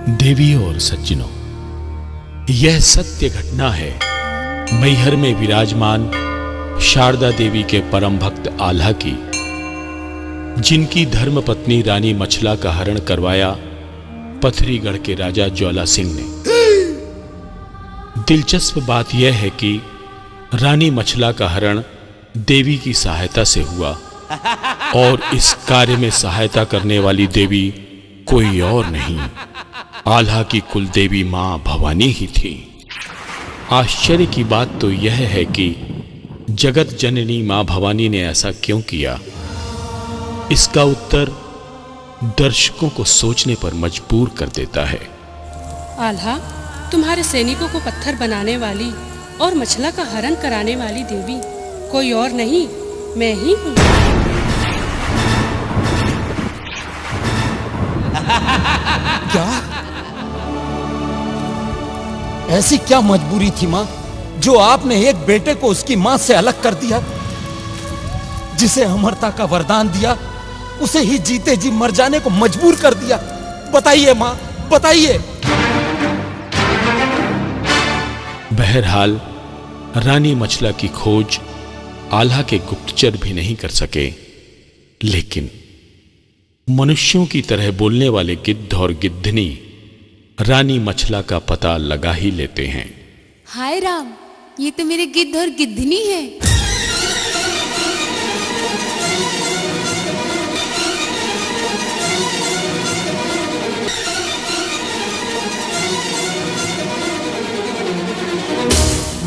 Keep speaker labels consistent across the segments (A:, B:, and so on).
A: देवियों और सज्जनों, यह सत्य घटना है मैहर में विराजमान शारदा देवी के परम भक्त आल्हा की, जिनकी धर्मपत्नी रानी मछला का हरण करवाया पथरीगढ़ के राजा ज्वाला सिंह ने। दिलचस्प बात यह है कि रानी मछला का हरण देवी की सहायता से हुआ और इस कार्य में सहायता करने वाली देवी कोई और नहीं, आल्हा की कुल देवी मां भवानी ही थी। आश्चर्य की बात तो यह है कि जगत जननी मां भवानी ने ऐसा क्यों किया, इसका उत्तर दर्शकों को सोचने पर मजबूर कर देता है।
B: आल्हा, तुम्हारे सैनिकों को पत्थर बनाने वाली और मछला का हरण कराने वाली देवी कोई और नहीं, मैं ही हूँ।
C: क्या? ऐसी क्या मजबूरी थी मां, जो आपने एक बेटे को उसकी मां से अलग कर दिया? जिसे अमरता का वरदान दिया, उसे ही जीते जी मर जाने को मजबूर कर दिया। बताइए मां, बताइए।
A: बहरहाल रानी मछला की खोज आल्हा के गुप्तचर भी नहीं कर सके, लेकिन मनुष्यों की तरह बोलने वाले गिद्ध और गिद्धनी रानी मछला का पता लगा ही लेते हैं।
D: हाय राम, ये तो मेरे गिद्ध और गिद्धनी है।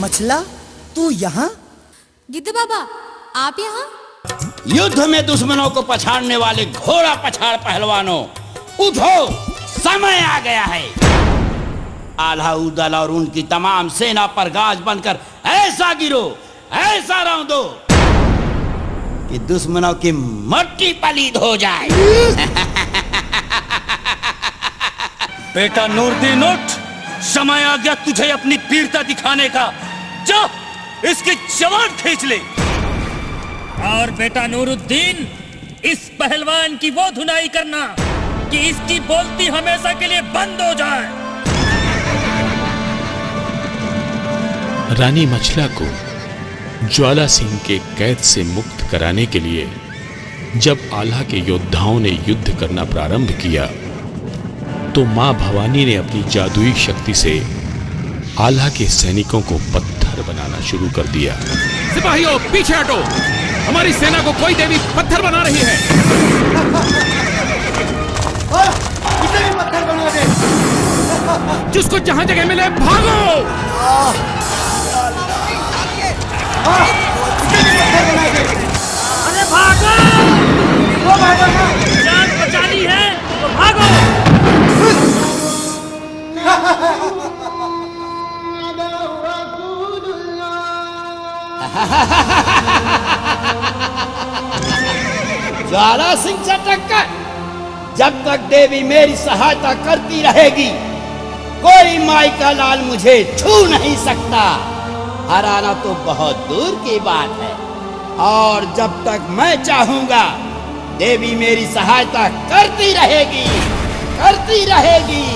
E: मछला, तू यहाँ?
D: गिद्ध बाबा, आप यहाँ?
F: युद्ध में दुश्मनों को पछाड़ने वाले घोड़ा पछाड़ पहलवानों, उठो, समय आ गया है। आल्हा उदल और उनकी तमाम सेना पर गाज बनकर ऐसा गिरो, ऐसा रौंदो कि दुश्मनों की मट्टी पलीद हो जाए।
G: बेटा नूरदीन, उठ, समय आ गया तुझे अपनी वीरता दिखाने का। जा, इसकी जवान खींच ले। और बेटा नूरुद्दीन, इस पहलवान की वो धुनाई करना कि इसकी बोलती हमेशा के लिए बंद हो जाए।
A: रानी मछला को ज्वाला सिंह के कैद से मुक्त कराने के लिए जब आल्हा के योद्धाओं ने युद्ध करना प्रारंभ किया, तो मां भवानी ने अपनी जादुई शक्ति से आल्हा के सैनिकों को पत्थर बनाना शुरू कर दिया।
H: सिपाहियों, पीछे हटो, हमारी सेना को कोई देवी पत्थर बना रही है।
C: इसे भी पत्थर बना दे।
H: जिसको जहां जगह मिले भागो।
G: अरे भागो, वो भागो ना, जान बचानी है तो भागो।
F: ज्वाला सिंह से टक्कर, जब तक देवी मेरी सहायता करती रहेगी, कोई माई का लाल मुझे छू नहीं सकता। हराना तो बहुत दूर की बात है, और जब तक मैं चाहूंगा, देवी मेरी सहायता करती रहेगी, करती रहेगी,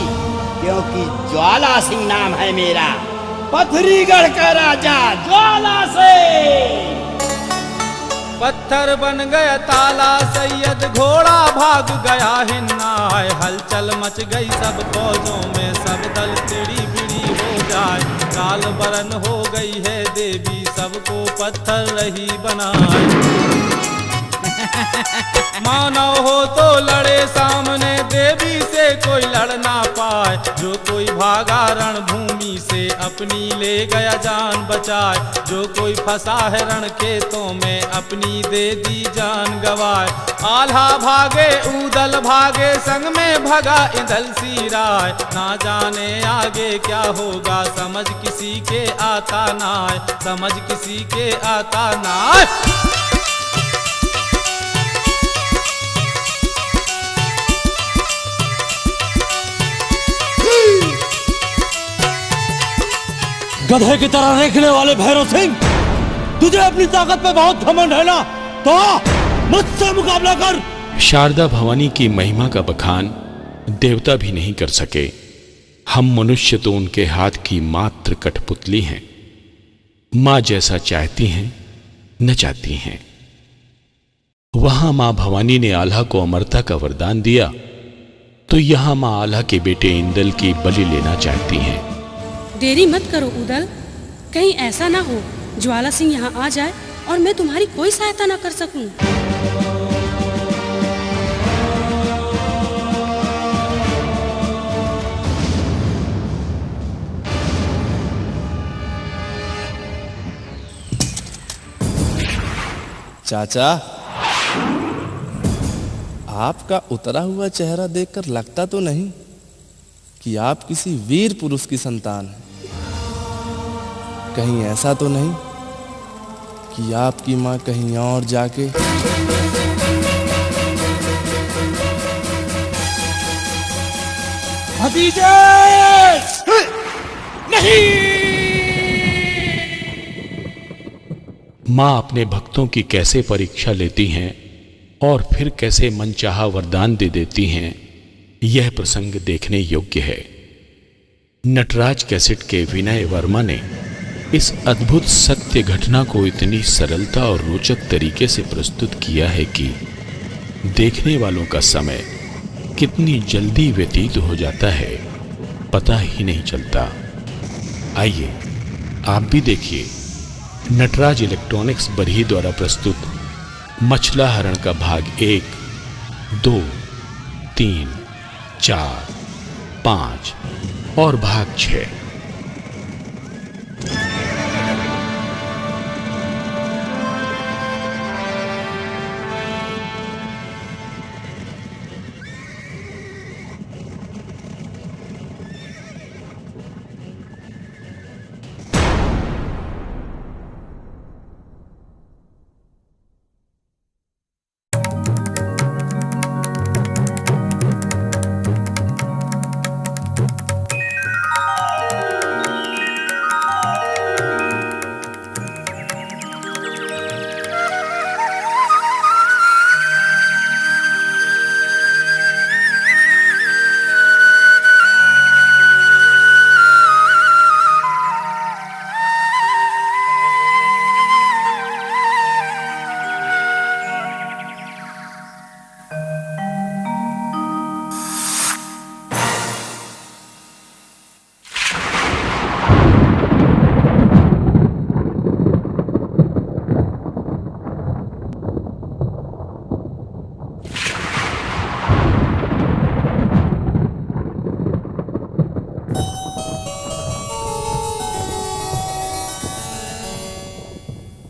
F: क्योंकि ज्वाला सिंह नाम है मेरा, पथरीगढ़ का राजा ज्वाला सिंह।
I: पत्थर बन गया ताला सैयद, घोड़ा भाग गया हिन्ना, हलचल मच गई सब फौजों में, सब दल टेढ़ी बिड़ी हो जाए, काल बरन हो गई है देवी, सबको पत्थर रही बनाए। मानव हो तो लड़े सामने, देवी से कोई लड़ ना पाए, जो कोई भागा रणभूमि से, अपनी ले गया जान बचाए, जो कोई फंसा है रण खेतों में, अपनी दे दी जान गवाए। आल्हा भागे, उदल भागे, संग में भगा इंदल सी राय, ना जाने आगे क्या होगा, समझ किसी के आता ना, समझ किसी के आता ना।
G: गधे की तरह देखने वाले भैरव सिंह, तुझे अपनी ताकत पे बहुत घमंड है ना, तो मुझसे मुकाबला कर।
A: शारदा भवानी की महिमा का बखान देवता भी नहीं कर सके, हम मनुष्य तो उनके हाथ की मात्र कठपुतली हैं। मां जैसा चाहती हैं नचाती हैं। वहां मां भवानी ने आल्हा को अमरता का वरदान दिया, तो यहां मां आल्हा के बेटे इंदल की बलि लेना चाहती हैं।
B: देरी मत करो उदल, कहीं ऐसा ना हो ज्वाला सिंह यहाँ आ जाए और मैं तुम्हारी कोई सहायता ना कर सकूं।
J: चाचा, आपका उतरा हुआ चेहरा देखकर लगता तो नहीं कि आप किसी वीर पुरुष की संतान हैं। कहीं ऐसा तो नहीं कि आपकी मां कहीं और जाके
C: भतीजे नहीं।
A: मां अपने भक्तों की कैसे परीक्षा लेती हैं और फिर कैसे मनचाहा वरदान दे देती हैं, यह प्रसंग देखने योग्य है। नटराज कैसेट के विनय वर्मा ने इस अद्भुत सत्य घटना को इतनी सरलता और रोचक तरीके से प्रस्तुत किया है कि देखने वालों का समय कितनी जल्दी व्यतीत हो जाता है, पता ही नहीं चलता। आइए आप भी देखिए नटराज इलेक्ट्रॉनिक्स बरही द्वारा प्रस्तुत मछला हरण का भाग 1, 2, 3, 4, 5 और भाग 6।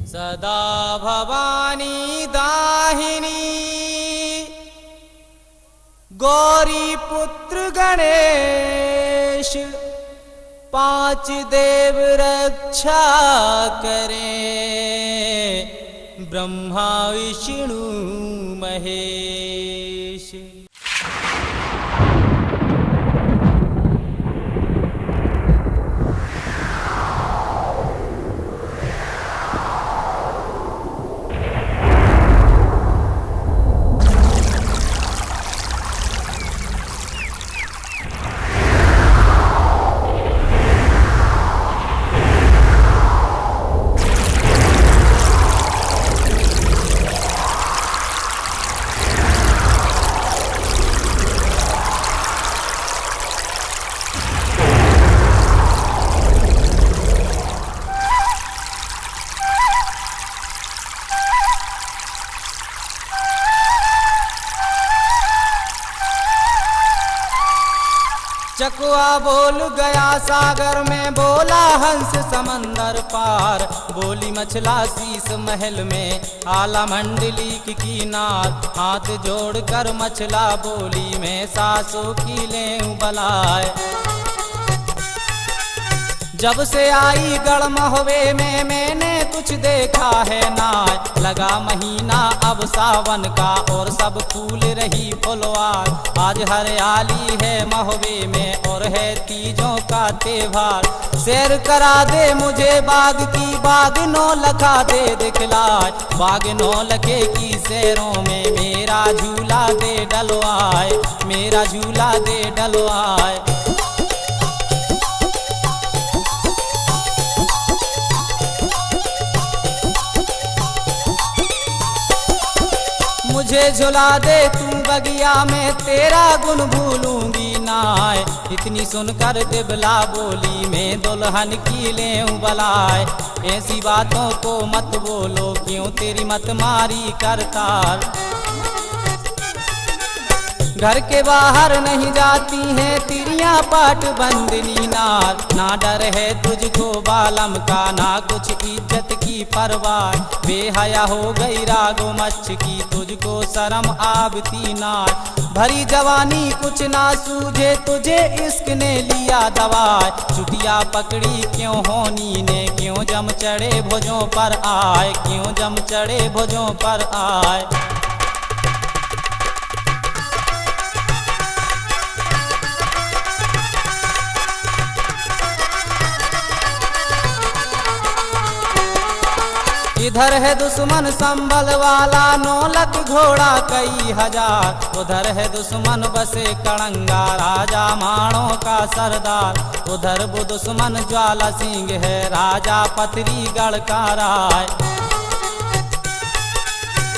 I: सदा भवानी दाहिनी गौरी पुत्र गणेश, 5 देव रक्षा करें, ब्रह्मा विष्णु महेश। चकुआ बोल गया सागर में, बोला हंस समंदर पार, बोली मछला शीस महल में, आला मंडली की किनार, हाथ जोड़कर मछला बोली मैं सासों की लें बलाए। जब से आई गढ़ महुए में मैंने कुछ देखा है ना, लगा महीना अब सावन का और सब फूल रही फुलवार, आज हरियाली है महुए में और है तीजों का त्योहार। सैर करा दे मुझे बाग की, बाग नौ लखा दे दिखलाए, बाग नौ लखे की सैरों में मेरा झूला दे डलवाए, मेरा झूला दे डलवाए।
K: झुला दे तू बगिया में, तेरा गुण भूलूंगी नाय। इतनी सुनकर दिबला बोली, मैं दुल्हन की लेऊं बलाय। ऐसी बातों को मत बोलो, क्यों तेरी मत मारी करतार। घर के बाहर नहीं जाती हैं तिरियां पाट बंदनी नार। ना डर है तुझको बालम का, ना कुछ इज्जत की परवाह। बेहया हो गई रागो मच्छ की, तुझको शर्म आबती नार। भरी जवानी कुछ ना सूझे तुझे, इश्क ने लिया दवाए। चुटिया पकड़ी क्यों होनी ने, क्यों जम चढ़े भुजों पर आए, क्यों जम चढ़े भुजों पर आए। इधर है दुश्मन संबल वाला, नौलख घोड़ा कई हजार। उधर है दुश्मन बसे कड़ंगा, राजा माणों का सरदार। उधर वो दुश्मन ज्वाला सिंह है, राजा पथरीगढ़ का राय।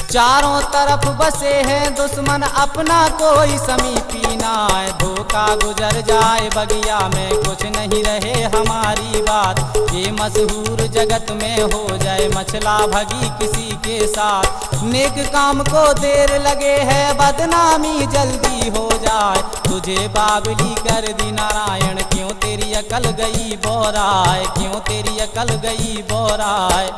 K: चारों तरफ बसे हैं दुश्मन, अपना कोई समीपी नाय। धोखा गुजर जाए बगिया में, कुछ नहीं रहे हमारी बात। ये मशहूर जगत में हो जाए मछला भगी किसी के साथ। नेक काम को देर लगे है, बदनामी जल्दी हो जाए। तुझे बाबली कर दी नारायण, क्यों तेरी अकल गई बोराए, क्यों तेरी अकल गई बोराए।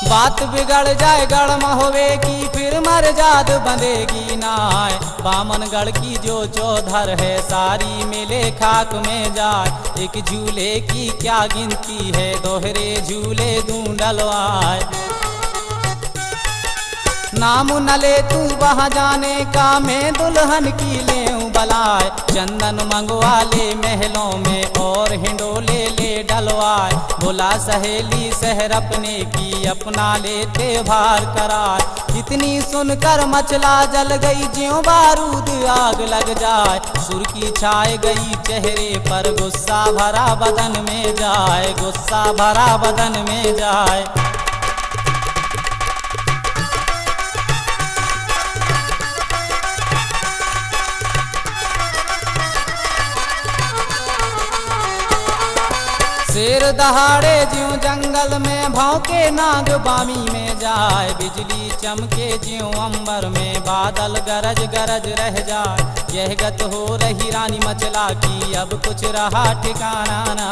K: बात बिगड़ जाए गढ़ महोवेगी, फिर मर जाद बंधेगी नाय। बामनगढ़ की जो चौधर है, सारी मिले खाक में जाए। एक झूले की क्या गिनती है, दोहरे झूले ढूंढलवाए। नाम न ले तू वहाँ जाने का, मैं दुल्हन की लेऊं बलाए। चंदन मंगवा ले महलों में, और हिंडोले ले डलवाए। बोला सहेली शहर अपने की, अपना लेते भार कराए। इतनी सुनकर मचला जल गई, ज्यों बारूद आग लग जाए। सुर्खी छाए गई चेहरे पर, गुस्सा भरा बदन में जाए, गुस्सा भरा बदन में जाए। शेर दहाड़े ज्यों जंगल में, भौंके नाग बामी में जाए। बिजली चमके ज्यों अंबर में, बादल गरज गरज रह जाए। यह गत हो रही रानी मचला की, अब कुछ रहा ठिकाना ना।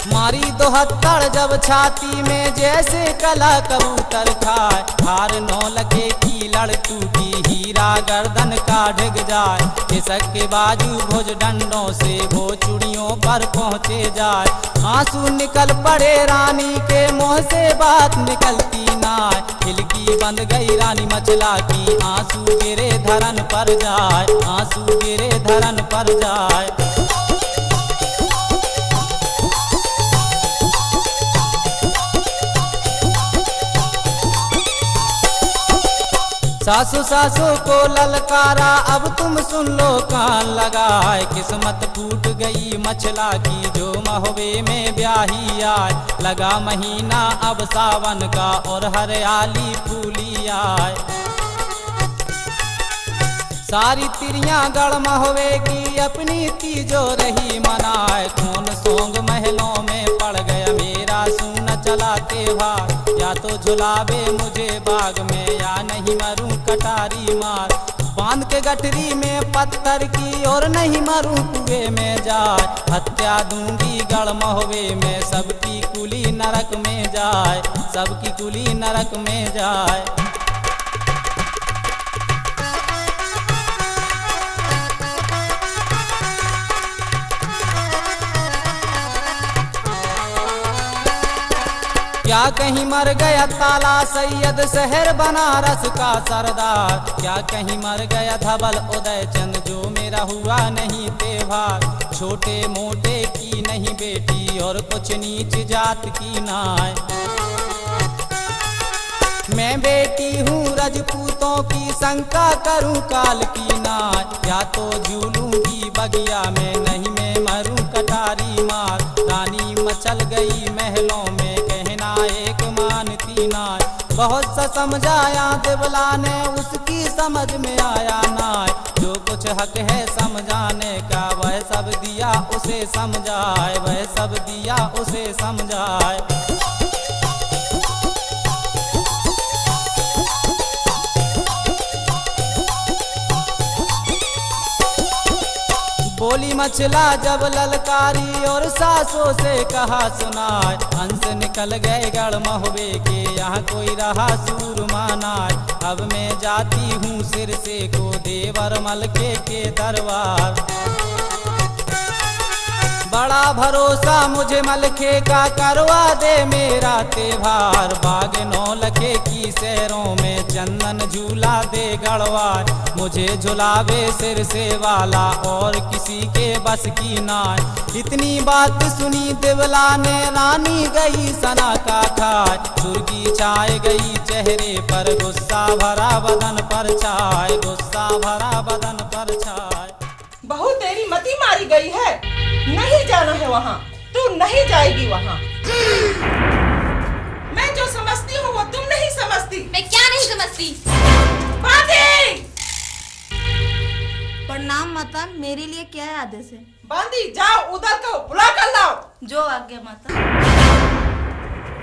K: मारी दोहत्तर जब छाती में, जैसे कला कबूतर खाए। हार नौलखे की लड़ टूटी, हीरा गर्दन का ढिग जाए। खिसक के बाजू भुज डंडों से, वो चूड़ियों पर पहुँचे जाए। आंसू निकल पड़े रानी के मुँह से, बात निकलती नाय। खिलकी बंद गई रानी मचला की, आंसू गिरे धरन पर जाए, आंसू गिरे धरन पर जाए। सासू सासू को ललकारा, अब तुम सुन लो कान लगाए। किस्मत फूट गई मछला की, जो महुए में ब्याही आए। लगा महीना अब सावन का, और हरियाली फूली आए। सारी तिरियां गढ़ महुए की, अपनी तीजो रही मनाए। खून सोंग महलों में पड़ गया मेरा, सून चला त्योहार। या तो झुलावे मुझे बाग में, या नहीं मरूं कटारी मार। बांध के गठरी में पत्थर की, और नहीं मरूं कुएं में जाए। हत्या दूंगी गढ़ महुए में, सबकी कुली नरक में जाए, सबकी कुली नरक में जाए। क्या कहीं मर गया ताला सैयद, शहर बनारस का सरदार। क्या कहीं मर गया धवल उदय चंद, जो मेरा हुआ नहीं त्योहार। छोटे मोटे की नहीं बेटी, और कुछ नीच जात की नाय। मैं बेटी हूँ रजपूतों की, शंका करूँ काल की नाय। या तो झूलूंगी बगिया में, नहीं मैं मरूं कटारी मार। रानी मचल गई महलों में, कहना एक मानती नाय। बहुत सा समझाया देवला ने, उसकी समझ में आया नाय। जो कुछ हक है समझाने का, वह सब दिया उसे समझाए, वह सब दिया उसे समझाए। बोली मछला जब ललकारी और सासों से कहा सुनाए। हंस निकल गए गढ़ महुए के, यहाँ कोई रहा सूरमा नाय। अब मैं जाती हूँ सिर से को देवर मलके के दरबार। बड़ा भरोसा मुझे मलके का, करवा दे मेरा त्योहार। बाग नौलखे की सैरों में, चंदन झूला दे गढ़वार। मुझे झुलावे सिर से वाला, और किसी के बस की नाय। इतनी बात सुनी देवला ने, रानी गई सना का खाए। सुर्गी छाए गई चेहरे पर, गुस्सा भरा बदन पर छाए, गुस्सा भरा बदन पर छाए।
L: बहू तेरी मती मारी गई है, नहीं जाना है वहाँ, तू नहीं जाएगी वहाँ। मैं जो समझती हूँ वो तुम नहीं समझती।
D: मैं क्या नहीं समझती?
L: बांधी!
M: प्रणाम माता, मेरे लिए क्या है आदेश है?
L: बांधी जाओ उधर को बुला कर लाओ।
M: जो आज्ञा माता।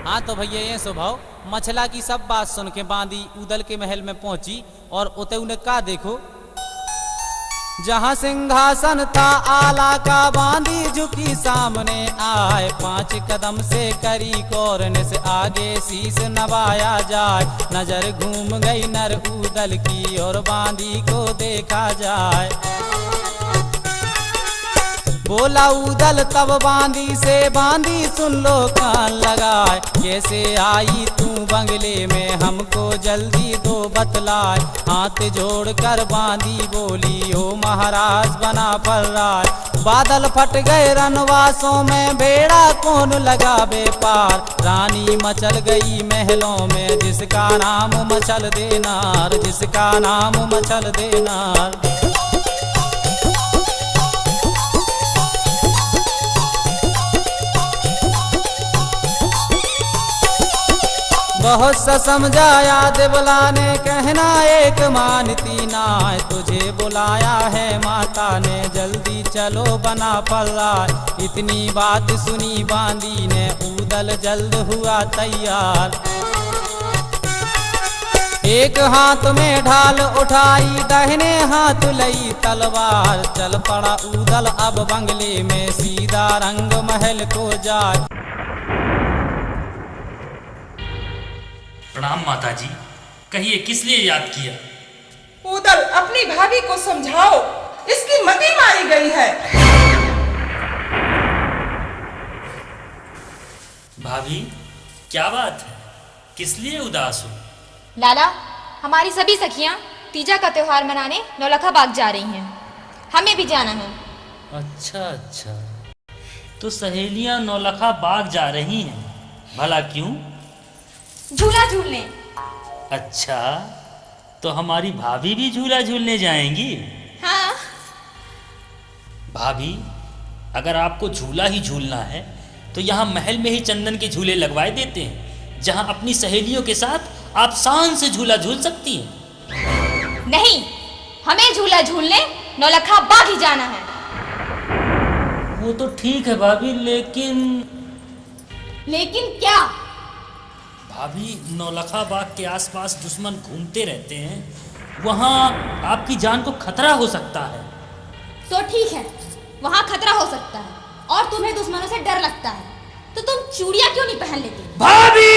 K: हाँ तो भैया ये स्वभाव मछला की सब बात सुन के बांधी उदल के महल में पहुंची, और उते उन्हें का देखो, जहाँ सिंहासन था आला का, बांधी झुकी सामने आए। 5 कदम से करी कौरन से, आगे शीश नवाया जाए। नजर घूम गई नर उदल की, और बांधी को देखा जाए। बोला उदल तब बांधी से, बांधी सुन लो कान लगाए। कैसे आई तू बंगले में, हमको जल्दी दो बतलाए। हाथ जोड़ कर बांधी बोली, ओ महाराज बना फर्राय। बादल फट गए रनवासों में, बेड़ा कौन लगावे पार। रानी मचल गई महलों में, जिसका नाम मचल देनार, जिसका नाम मचल देनार। बहुत सा समझाया देवला ने, कहना एक मानती नाय। तुझे बुलाया है माता ने, जल्दी चलो बना फर्राय। इतनी बात सुनी बांधी ने, उदल जल्द हुआ तैयार। एक हाथ में ढाल उठाई, दाहिने हाथ लई तलवार। चल पड़ा उदल अब बंगले में, सीधा रंग महल को जाए।
G: प्रणाम माता जी, कहिए किस लिए याद किया?
L: उदल अपनी भाभी को समझाओ, इसकी मती मारी गई है।
G: भाभी क्या बात है, किस लिए उदास हो?
N: लाला, हमारी सभी सखियां तीजा का त्योहार मनाने नौलखा बाग जा रही हैं, हमें भी जाना है।
G: अच्छा अच्छा, तो सहेलियां नौलखा बाग जा रही हैं, भला क्यों?
N: झूला झूलने।
G: अच्छा, तो हमारी भाभी भी झूला झूलने जाएंगी?
N: हाँ।
G: भाभी, अगर आपको झूला ही झूलना है तो यहाँ महल में ही चंदन के झूले लगवाए देते हैं, जहाँ अपनी सहेलियों के साथ आप शान से झूला झूल सकती हैं।
N: नहीं, हमें झूला झूलने नौलखा बाग ही जाना है।
G: वो तो ठीक है भाभी,
N: लेकिन क्या?
G: भाभी, नौलखा बाग के आसपास दुश्मन घूमते रहते हैं, वहाँ आपकी जान को खतरा हो सकता है।
N: तो ठीक है, वहाँ खतरा हो सकता है और तुम्हें दुश्मनों से डर लगता है, तो तुम चूड़ियाँ क्यों नहीं पहन लेती?
G: भाभी!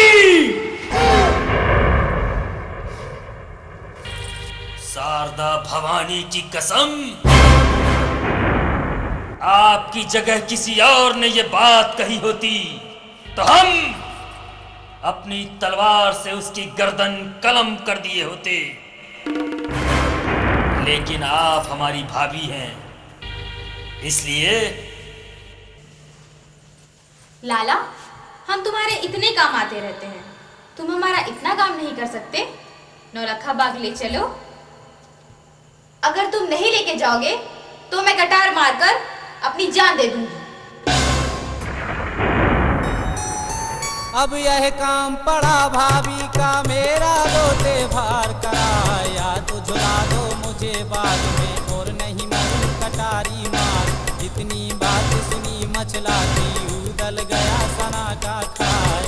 G: शारदा भवानी की कसम, आपकी जगह किसी और ने ये बात कही होती तो हम अपनी तलवार से उसकी गर्दन कलम कर दिए होते, लेकिन आप हमारी भाभी हैं, इसलिए।
N: लाला, हम तुम्हारे इतने काम आते रहते हैं, तुम हमारा इतना काम नहीं कर सकते? नौलखा बाग ले चलो। अगर तुम नहीं लेके जाओगे तो मैं कटार मारकर अपनी जान दे दूंगी।
K: अब यह काम पड़ा भाभी का, मेरा बोते भार करा, या तो झुला दो मुझे बाग में और नहीं मरूं कटारी मार। इतनी बात सुनी मछला की, उदल गया सना का खाए।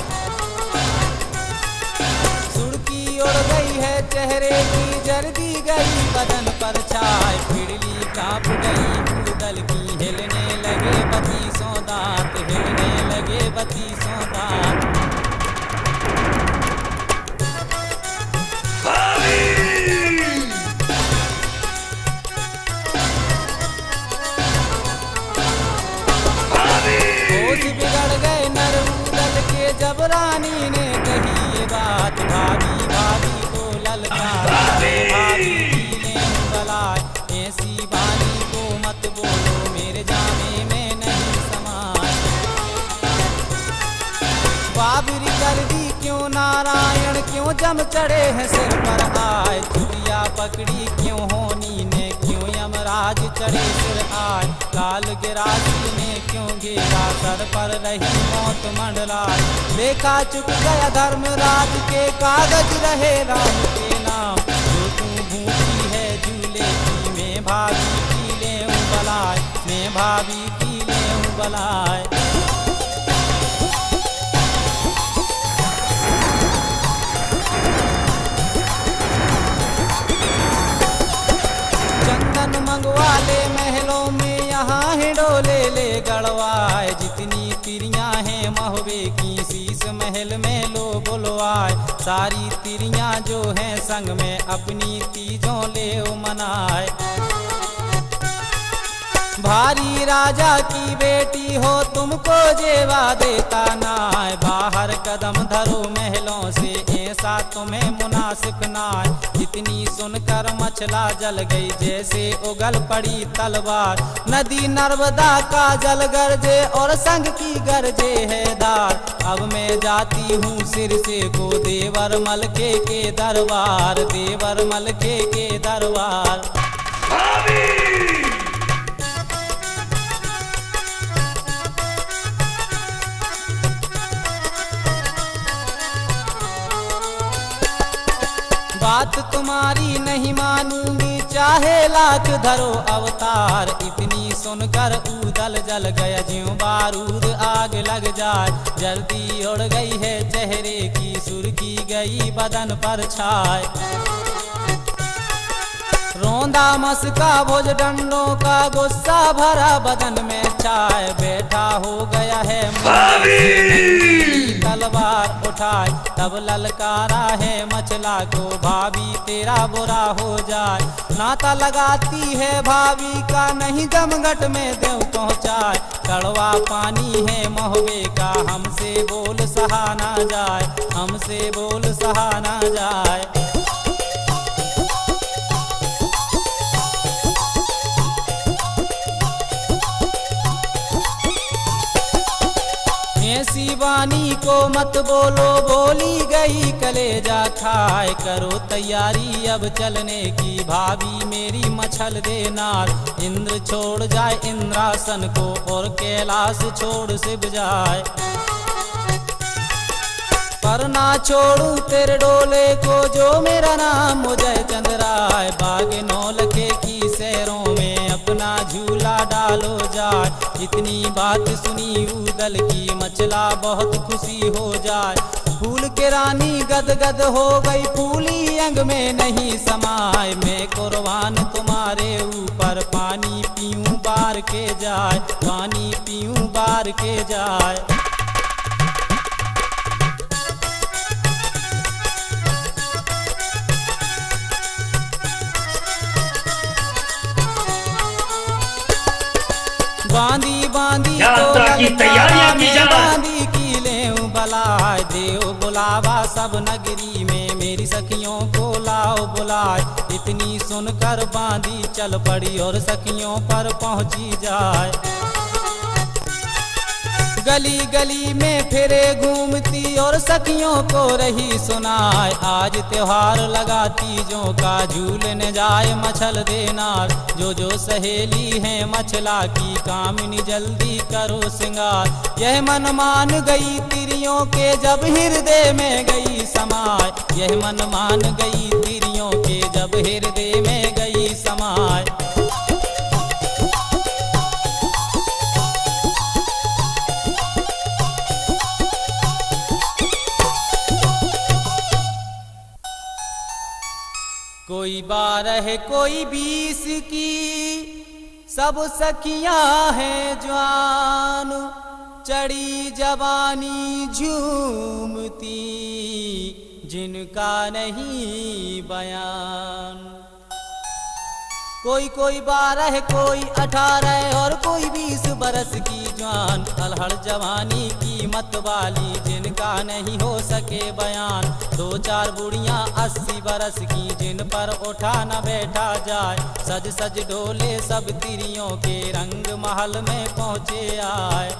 K: सुर्खी उड़ गई है चेहरे की, जल्दी गई बदन पर छाए। पिड़ली कांप गई उदल की, हिलने लगे बत्तीसों दांत, हिलने लगे बत्तीसों दांत। होश बिगड़ गए नर उदल के, जब रानी ने कही ये बात। भाभी भाभी को ललकारा, भाभी ने बुलाए, ऐसी बानी को मत बोलो, मेरे जामे में नहीं समाए। बाबरी कर दी क्यों नारायण, क्यों जम चढ़े हैं सिर पर आए। चुड़िया पकड़ी क्यों होनी ने, क्यों यमराज चढ़े सिर आए। काल गिरासी ने क्यों घेरा, सर पर रही मौत मंडलाए। देखा चुक गया धर्मराज के, कागज रहे राम के नाम। जो तू भूखी है झूले की, मैं भाभी की ले बलाए, मैं भाभी की ले बलाए। मंगवा ले महलों में, यहाँ हिडोले ले गड़वाए। जितनी तिरियां हैं महुए की, शीश महल में लो बुलवाए। सारी तिरियां जो हैं संग में, अपनी तीजों ले मनाए। भारी राजा की बेटी हो, तुमको जेवा देता नाय। बाहर कदम धरो महलों से, ऐसा तुम्हें मुनासिब नाय। इतनी सुनकर मछला जल गई, जैसे उगल पड़ी तलवार। नदी नर्मदा का जल गरजे, और संग की गरजे है धार। अब मैं जाती हूँ सिर से को, देवर मलके के दरबार, देवर मलके के दरबार। बात तुम्हारी नहीं मानूंगी, चाहे लाख धरो अवतार। इतनी सुनकर उदल जल गया, ज्यों बारूद आग लग जाए। जल्दी उड़ गई है चेहरे की, सुर्खी गई बदन पर छाए। रोंदा मस्का भुज डंडों का, गुस्सा भरा बदन में छाए। बैठा हो गया है तलवार उठाए, तब ललकारा है मछला को, भाभी तेरा बुरा हो जाए। नाता लगाती है भाभी का, नहीं जमघट में देव पहुँचाए। कड़वा पानी है महुए का, हमसे बोल सहा ना जाए, हमसे बोल सहा ना जाए। ऐसी वाणी को मत बोलो, बोली गई कलेजा खाए। करो तैयारी अब चलने की, भाभी मेरी मछल देनार। इंद्र छोड़ जाए इंद्रासन को, और कैलाश छोड़ शिव जाए। पर ना छोड़ू तेरे डोले को, जो मेरा नाम मुझे चंद्राय। बाग नौलखे की सैरों में, अपना झूला डालो जाए। इतनी बात सुनी उदल की, मछला बहुत खुशी हो जाए। फूल के रानी गदगद हो गई, फूली अंग में नहीं समाए। मैं कुर्बान तुम्हारे ऊपर, पानी पीऊं बार के जाए, पानी पीऊं बार के जाए। बांधी बांधी
G: यात्रा की तैयारियां की जाए।
K: बांधी की ले बलाए। देव बुलावा सब नगरी में, मेरी सखियों को लाओ बुलाए। इतनी सुनकर बांधी चल पड़ी, और सखियों पर पहुंची जाए। गली गली में फिरे घूमती और सखियों को रही सुनाए, आज त्योहार लगा तीजों का झूलने जाए मछल देनार। जो सहेली है मछला की कामिनी जल्दी करो सिंगार। यह मन मान गई तिरियों के जब हृदय में गई समाय, यह मन मान गई तिरियों के जब हृदय में गई समाय। कोई 12 कोई 20 की सब सखियां हैं जवान, चढ़ी जवानी झूमती जिनका नहीं बयान। कोई 12 कोई 18 और कोई 20 बरस की जवान, अलहड़ जवानी की मत वाली जिनका नहीं हो सके बयान। 2-4 बुढ़ियां 80 बरस की जिन पर उठा न बैठा जाए, सज सज डोले सब तिरियों के रंग महल में पहुँचे आए।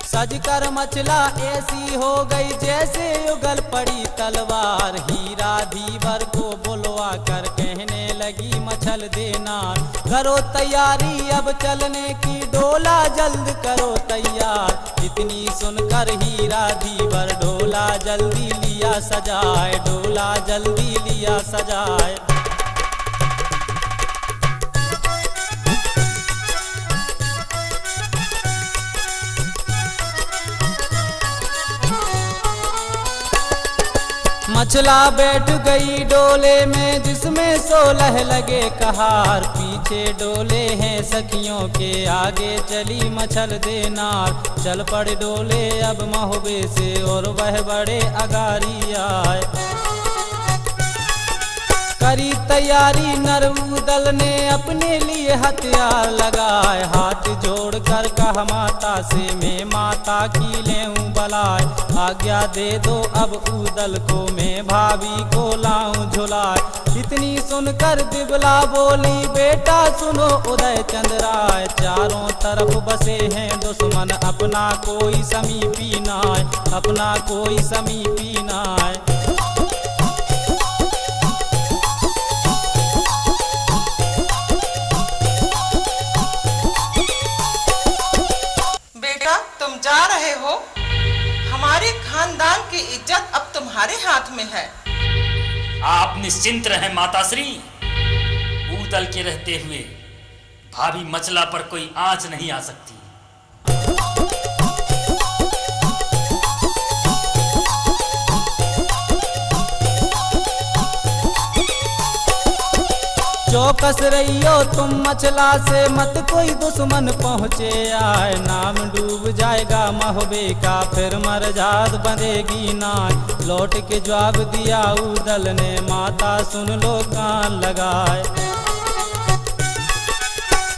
K: सज कर मछला ऐसी हो गई जैसे युगल पड़ी तलवार, हीरा धीवर को बुलवा कर कहने लगी मछल देना, करो तैयारी अब चलने की, डोला जल्द करो तैयार। इतनी सुनकर हीरा धीवर डोला जल्दी लिया सजाए, डोला जल्दी लिया सजाए। मछला बैठ गई डोले में जिसमें 16 लगे कहार, पीछे डोले हैं सखियों के आगे चली मछल देनार। चल पड़े डोले अब महुबे से और वह बड़े अगारी आए, करी तैयारी नरउदल ने अपने लिए हथियार लगाए। हाथ जोड़कर कहा माता से मैं माता की लेऊं बलाए, आज्ञा दे दो अब उदल को मैं भाभी को लाऊं झुलाए। इतनी सुनकर दिबला बोली बेटा सुनो उदय चंद्राय, चारों तरफ बसे हैं दुश्मन अपना कोई समीपी नाय, अपना कोई समीपी नाय।
L: तुम जा रहे हो, हमारे खानदान की इज्जत अब तुम्हारे हाथ में है।
G: आप निश्चिंत रहें माताश्री, उदल के रहते हुए भाभी मछला पर कोई आंच नहीं आ सकती।
K: चौकस रहियो तुम मछला से मत कोई दुश्मन पहुँचे आए, नाम डूब जाएगा महुबे का फिर मरजाद बंधेगी नाय। लौट के जवाब दिया उदल ने माता सुन लो कान लगाए,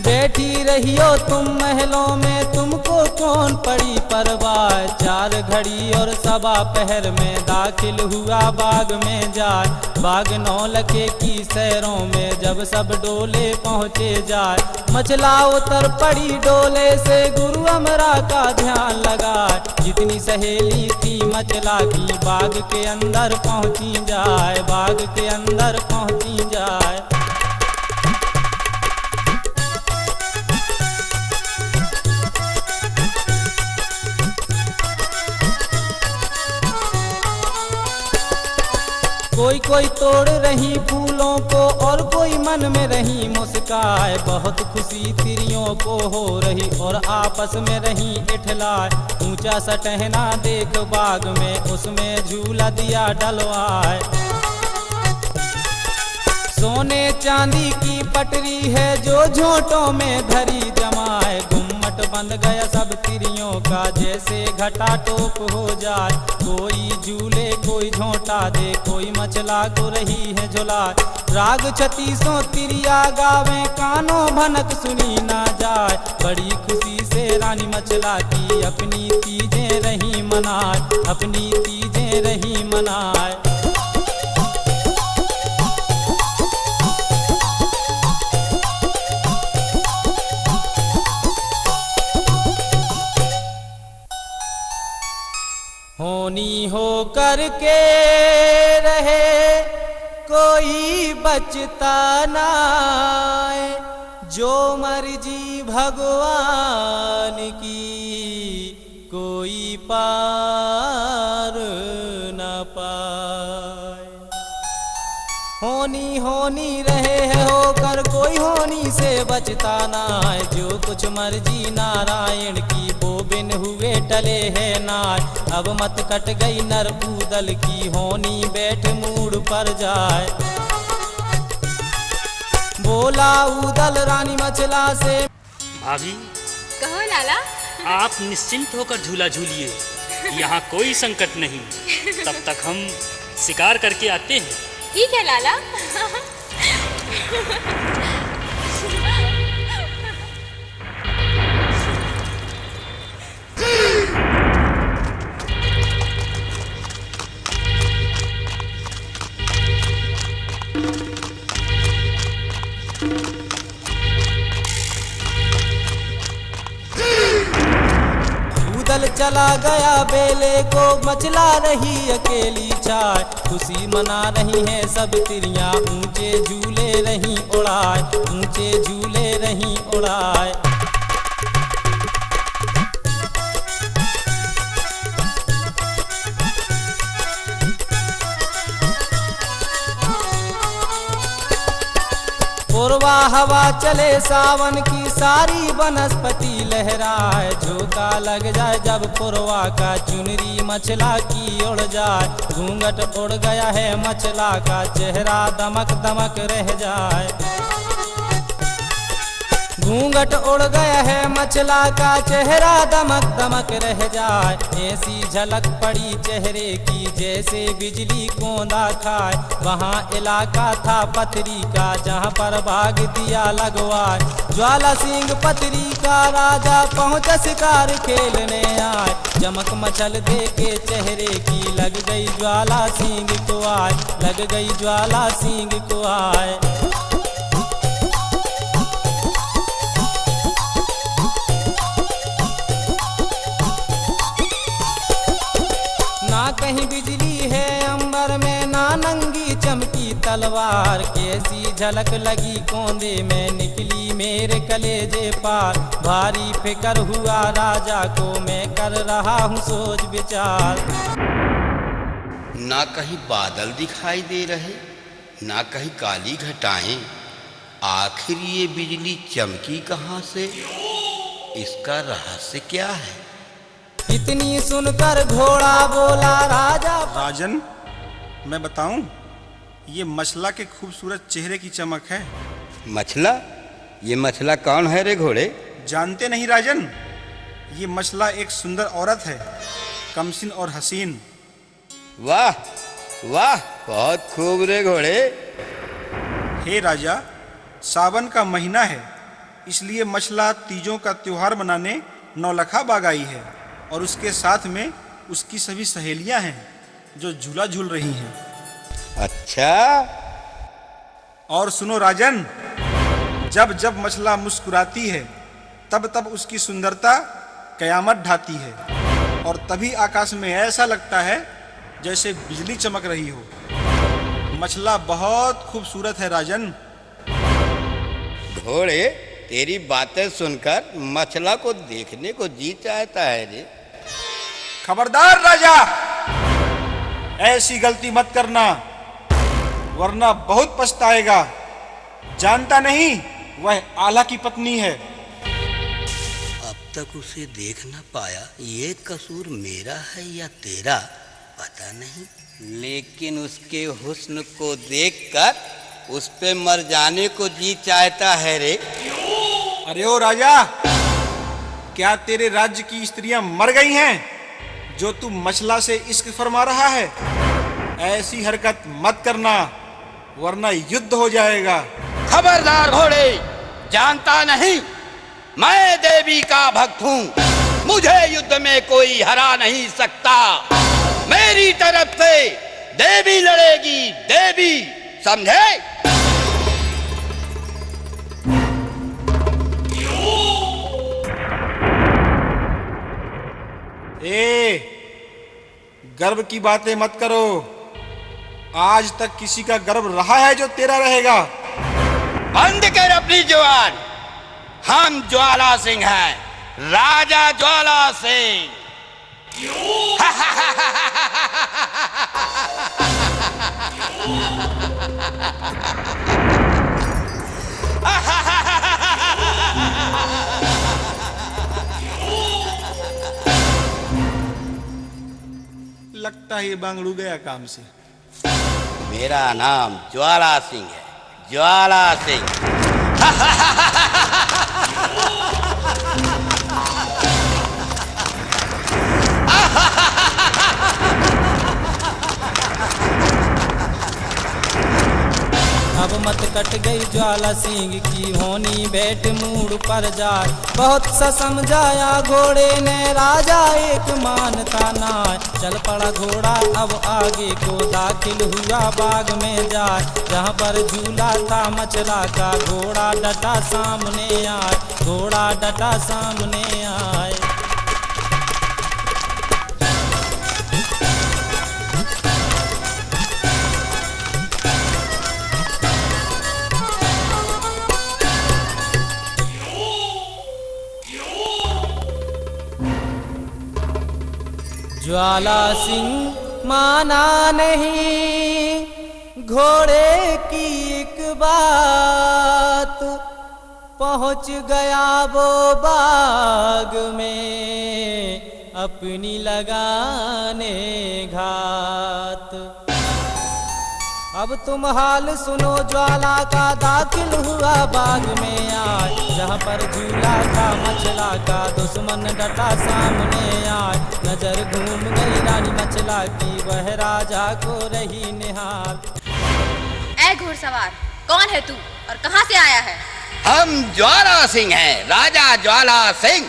K: बैठी रहियो तुम महलों में तुमको कौन पड़ी परवाह। 4 घड़ी और 1.15 पहर में दाखिल हुआ बाग में जाए, बाग 9 लखे की सैरों में जब सब डोले पहुँचे जाए। मछला उतर पड़ी डोले से गुरु अमरा का ध्यान लगाए, जितनी सहेली थी मछला की बाग के अंदर पहुँची जाए, बाग के अंदर पहुँची जाए। कोई तोड़ रही फूलों को और कोई मन में रही मुस्काए, बहुत खुशी तिरियों को हो रही और आपस में रही इठलाए। ऊंचा सा टहना देख बाग में उसमें झूला दिया डलवाए, सोने चांदी की पटरी है जो झोंटों में धरी जमाए। घुम्मट बंद गया सब तिरियों का जैसे घटा टोप हो जाए, कोई झूले कोई झोंटा दे कोई मछला को रही है झुलाए। राग 36 तिरिया गावे कानों भनक सुनी ना जाए, बड़ी खुशी से रानी मछला की अपनी तीजें रही मनाए, अपनी तीजें रही मनाए। होनी हो करके रहे कोई बचता नाए, जो मर्जी भगवान की कोई पार न पाए। होनी होनी रहे है होकर कोई होनी से बचता नाय, जो कुछ मर्जी नारायण की वो बिन हुए टले है नाय। अब मत कट गई नर पूदल की होनी बैठ मूड पर जाए। बोला उदल रानी मचला से,
G: भाभी
N: कहो लाला।
G: आप निश्चिंत होकर झूला झूलिए, यहाँ कोई संकट नहीं। तब तक हम शिकार करके आते हैं।
N: ठीक है लाला।
K: उदल चला गया बेले को, मचला रही अकेली चाय। खुशी मना रही है सब तिरियां, ऊंचे झूले रही उड़ाए, ऊंचे झूले रही उड़ाए। पूर्वा हवा चले सावन की, सारी वनस्पति लहराए। झोंका लग जाए जब पूर्वा का, चुनरी मचला की उड़ जाए। घूंघट उड़ गया है मचला का, चेहरा दमक दमक रह जाए। घूंघट उड़ गया है मचला का, चेहरा दमक दमक रह जाए। ऐसी झलक पड़ी चेहरे की जैसे बिजली कोंदा खाए। वहाँ इलाका था पथरी का, जहाँ पर भाग दिया लगवाए। ज्वाला सिंह पथरी का राजा पहुँच शिकार खेलने आए। चमक मचल दे के चेहरे की, लग गई ज्वाला सिंह को आए, लग गई ज्वाला सिंह को आए। ना कहीं बिजली है अंबर में, ना नंगी चमकी तलवार। कैसी झलक लगी कोंदे में, निकली मेरे कलेजे पार। भारी फिकर हुआ राजा को, मैं कर रहा हूँ सोच विचार।
F: ना कहीं बादल दिखाई दे रहे, ना कहीं काली घटाएं। आखिर ये बिजली चमकी कहाँ से? इसका रहस्य क्या है?
K: इतनी सुनकर घोड़ा बोला राजा।
O: राजन, मैं बताऊं, ये मछला के खूबसूरत चेहरे की चमक है।
F: मछला? ये मछला कौन है रे घोड़े?
O: जानते नहीं राजन, ये मछला एक सुंदर औरत है, कमसिन और हसीन।
F: वाह वाह, बहुत खूब रे घोड़े।
O: हे राजा, सावन का महीना है, इसलिए मछला तीजों का त्योहार मनाने नौलखा बाग आई है। और उसके साथ में उसकी सभी सहेलियां हैं जो झूला झूल रही हैं।
F: अच्छा।
O: और सुनो राजन, जब जब मछला मुस्कुराती है तब तब उसकी सुंदरता कयामत ढाती है। और तभी आकाश में ऐसा लगता है जैसे बिजली चमक रही हो। मछला बहुत खूबसूरत है राजन।
F: घोड़े, तेरी बातें सुनकर मछला को देखने को जी चाहता है रे।
O: खबरदार राजा, ऐसी गलती मत करना, वरना बहुत पछताएगा। जानता नहीं, वह आला की पत्नी है।
F: अब तक उसे देख न पाया, ये कसूर मेरा है या तेरा पता नहीं, लेकिन उसके हुस्न को देखकर उस पे मर जाने को जी चाहता है रे।
O: अरे ओ राजा, क्या तेरे राज्य की स्त्रियां मर गई हैं जो तू मछला से इश्क फरमा रहा है? ऐसी हरकत मत करना, वरना युद्ध हो जाएगा।
F: खबरदार घोड़े, जानता नहीं मैं देवी का भक्त हूँ। मुझे युद्ध में कोई हरा नहीं सकता। मेरी तरफ से देवी लड़ेगी, देवी, समझे?
O: गर्व की बातें मत करो। आज तक किसी का गर्व रहा है जो तेरा रहेगा?
F: बंद कर अपनी जुबान। हम ज्वाला सिंह हैं, राजा ज्वाला सिंह।
O: लगता है ये बांगड़ू गया काम से।
F: मेरा नाम ज्वाला सिंह है, ज्वाला सिंह।
K: अब मत कट गई ज्वाला सिंह की होनी बैठ मूड पर जाए। बहुत सा समझाया घोड़े ने राजा एक मानता ना। चल पड़ा घोड़ा अब आगे को दाखिल हुआ बाग में जाए। जहाँ पर झूला था मचला का घोड़ा डटा सामने आए, घोड़ा डटा सामने आए। ज्वाला सिंह माना नहीं घोड़े की एक बात। पहुंच गया वो बाग में अपनी लगाने घात। अब तुम हाल सुनो ज्वाला का दाखिल हुआ बाग में आए। जहाँ पर झूला था मचला का दुश्मन डटा सामने आए। नजर घूम गई रानी मचला की, वह राजा को रही निहाल।
N: ऐ घुड़सवार, कौन है तू और कहाँ से आया है?
F: हम ज्वाला सिंह हैं, राजा ज्वाला सिंह,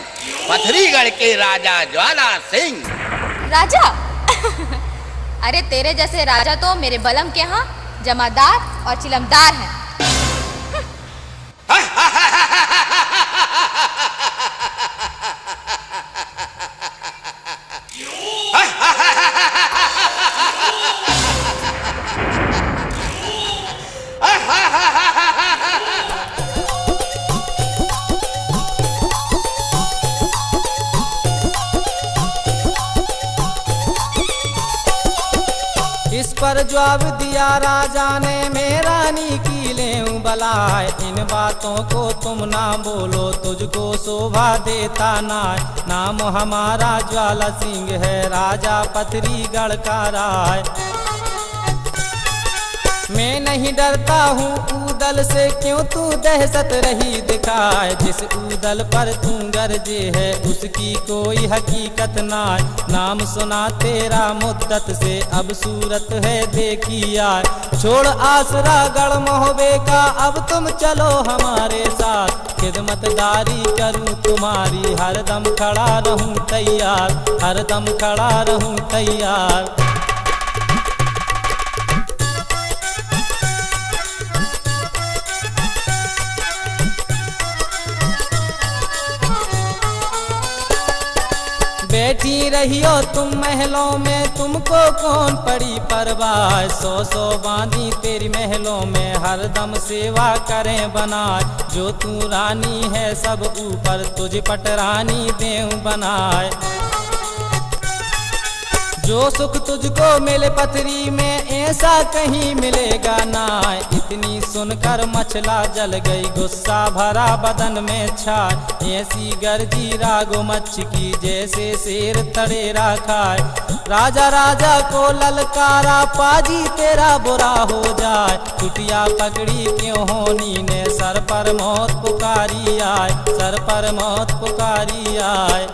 F: पथरीगढ़ के राजा ज्वाला सिंह।
N: राजा? अरे तेरे जैसे राजा तो मेरे बलम के यहाँ जमादार और चिलमदार हैं।
K: इस पर जवाब दिया राजा ने, मैं रानी की लेऊं बलाए। इन बातों को तुम ना बोलो, तुझको शोभा देता ना। नाम हमारा ज्वाला सिंह है, राजा पथरीगढ़ का राय। मैं नहीं डरता हूँ ऊदल से, क्यों तू दहशत रही दिखाए। जिस ऊदल पर तू गरजे है उसकी कोई हकीकत ना। नाम सुना तेरा मुद्दत से, अब सूरत है देखी आए। छोड़ आसरा गढ़ मोहबे का, अब तुम चलो हमारे साथ। खिदमतदारी करूँ तुम्हारी, हरदम खड़ा रहूँ तैयार, हरदम खड़ा रहूँ तैयार। बैठी रहियो तुम महलों में, तुमको कौन पड़ी परवाह। सौ सौ बांधी तेरी महलों में, हरदम सेवा करें बनाए। जो तू रानी है सब ऊपर, तुझ पटरानी देऊं बनाए। जो सुख तुझको मिले पथरी में, ऐसा कहीं मिलेगा ना। इतनी सुनकर मचला जल गई, गुस्सा भरा बदन में छाए। ऐसी गर्जी रागो मच्छ की, जैसे शेर तड़ेरा खाए। राजा राजा को ललकारा, पाजी तेरा बुरा हो जाए। चुटिया पकड़ी क्यों होनी ने, सर पर मौत पुकारी आए, सर पर मौत पुकारी आए।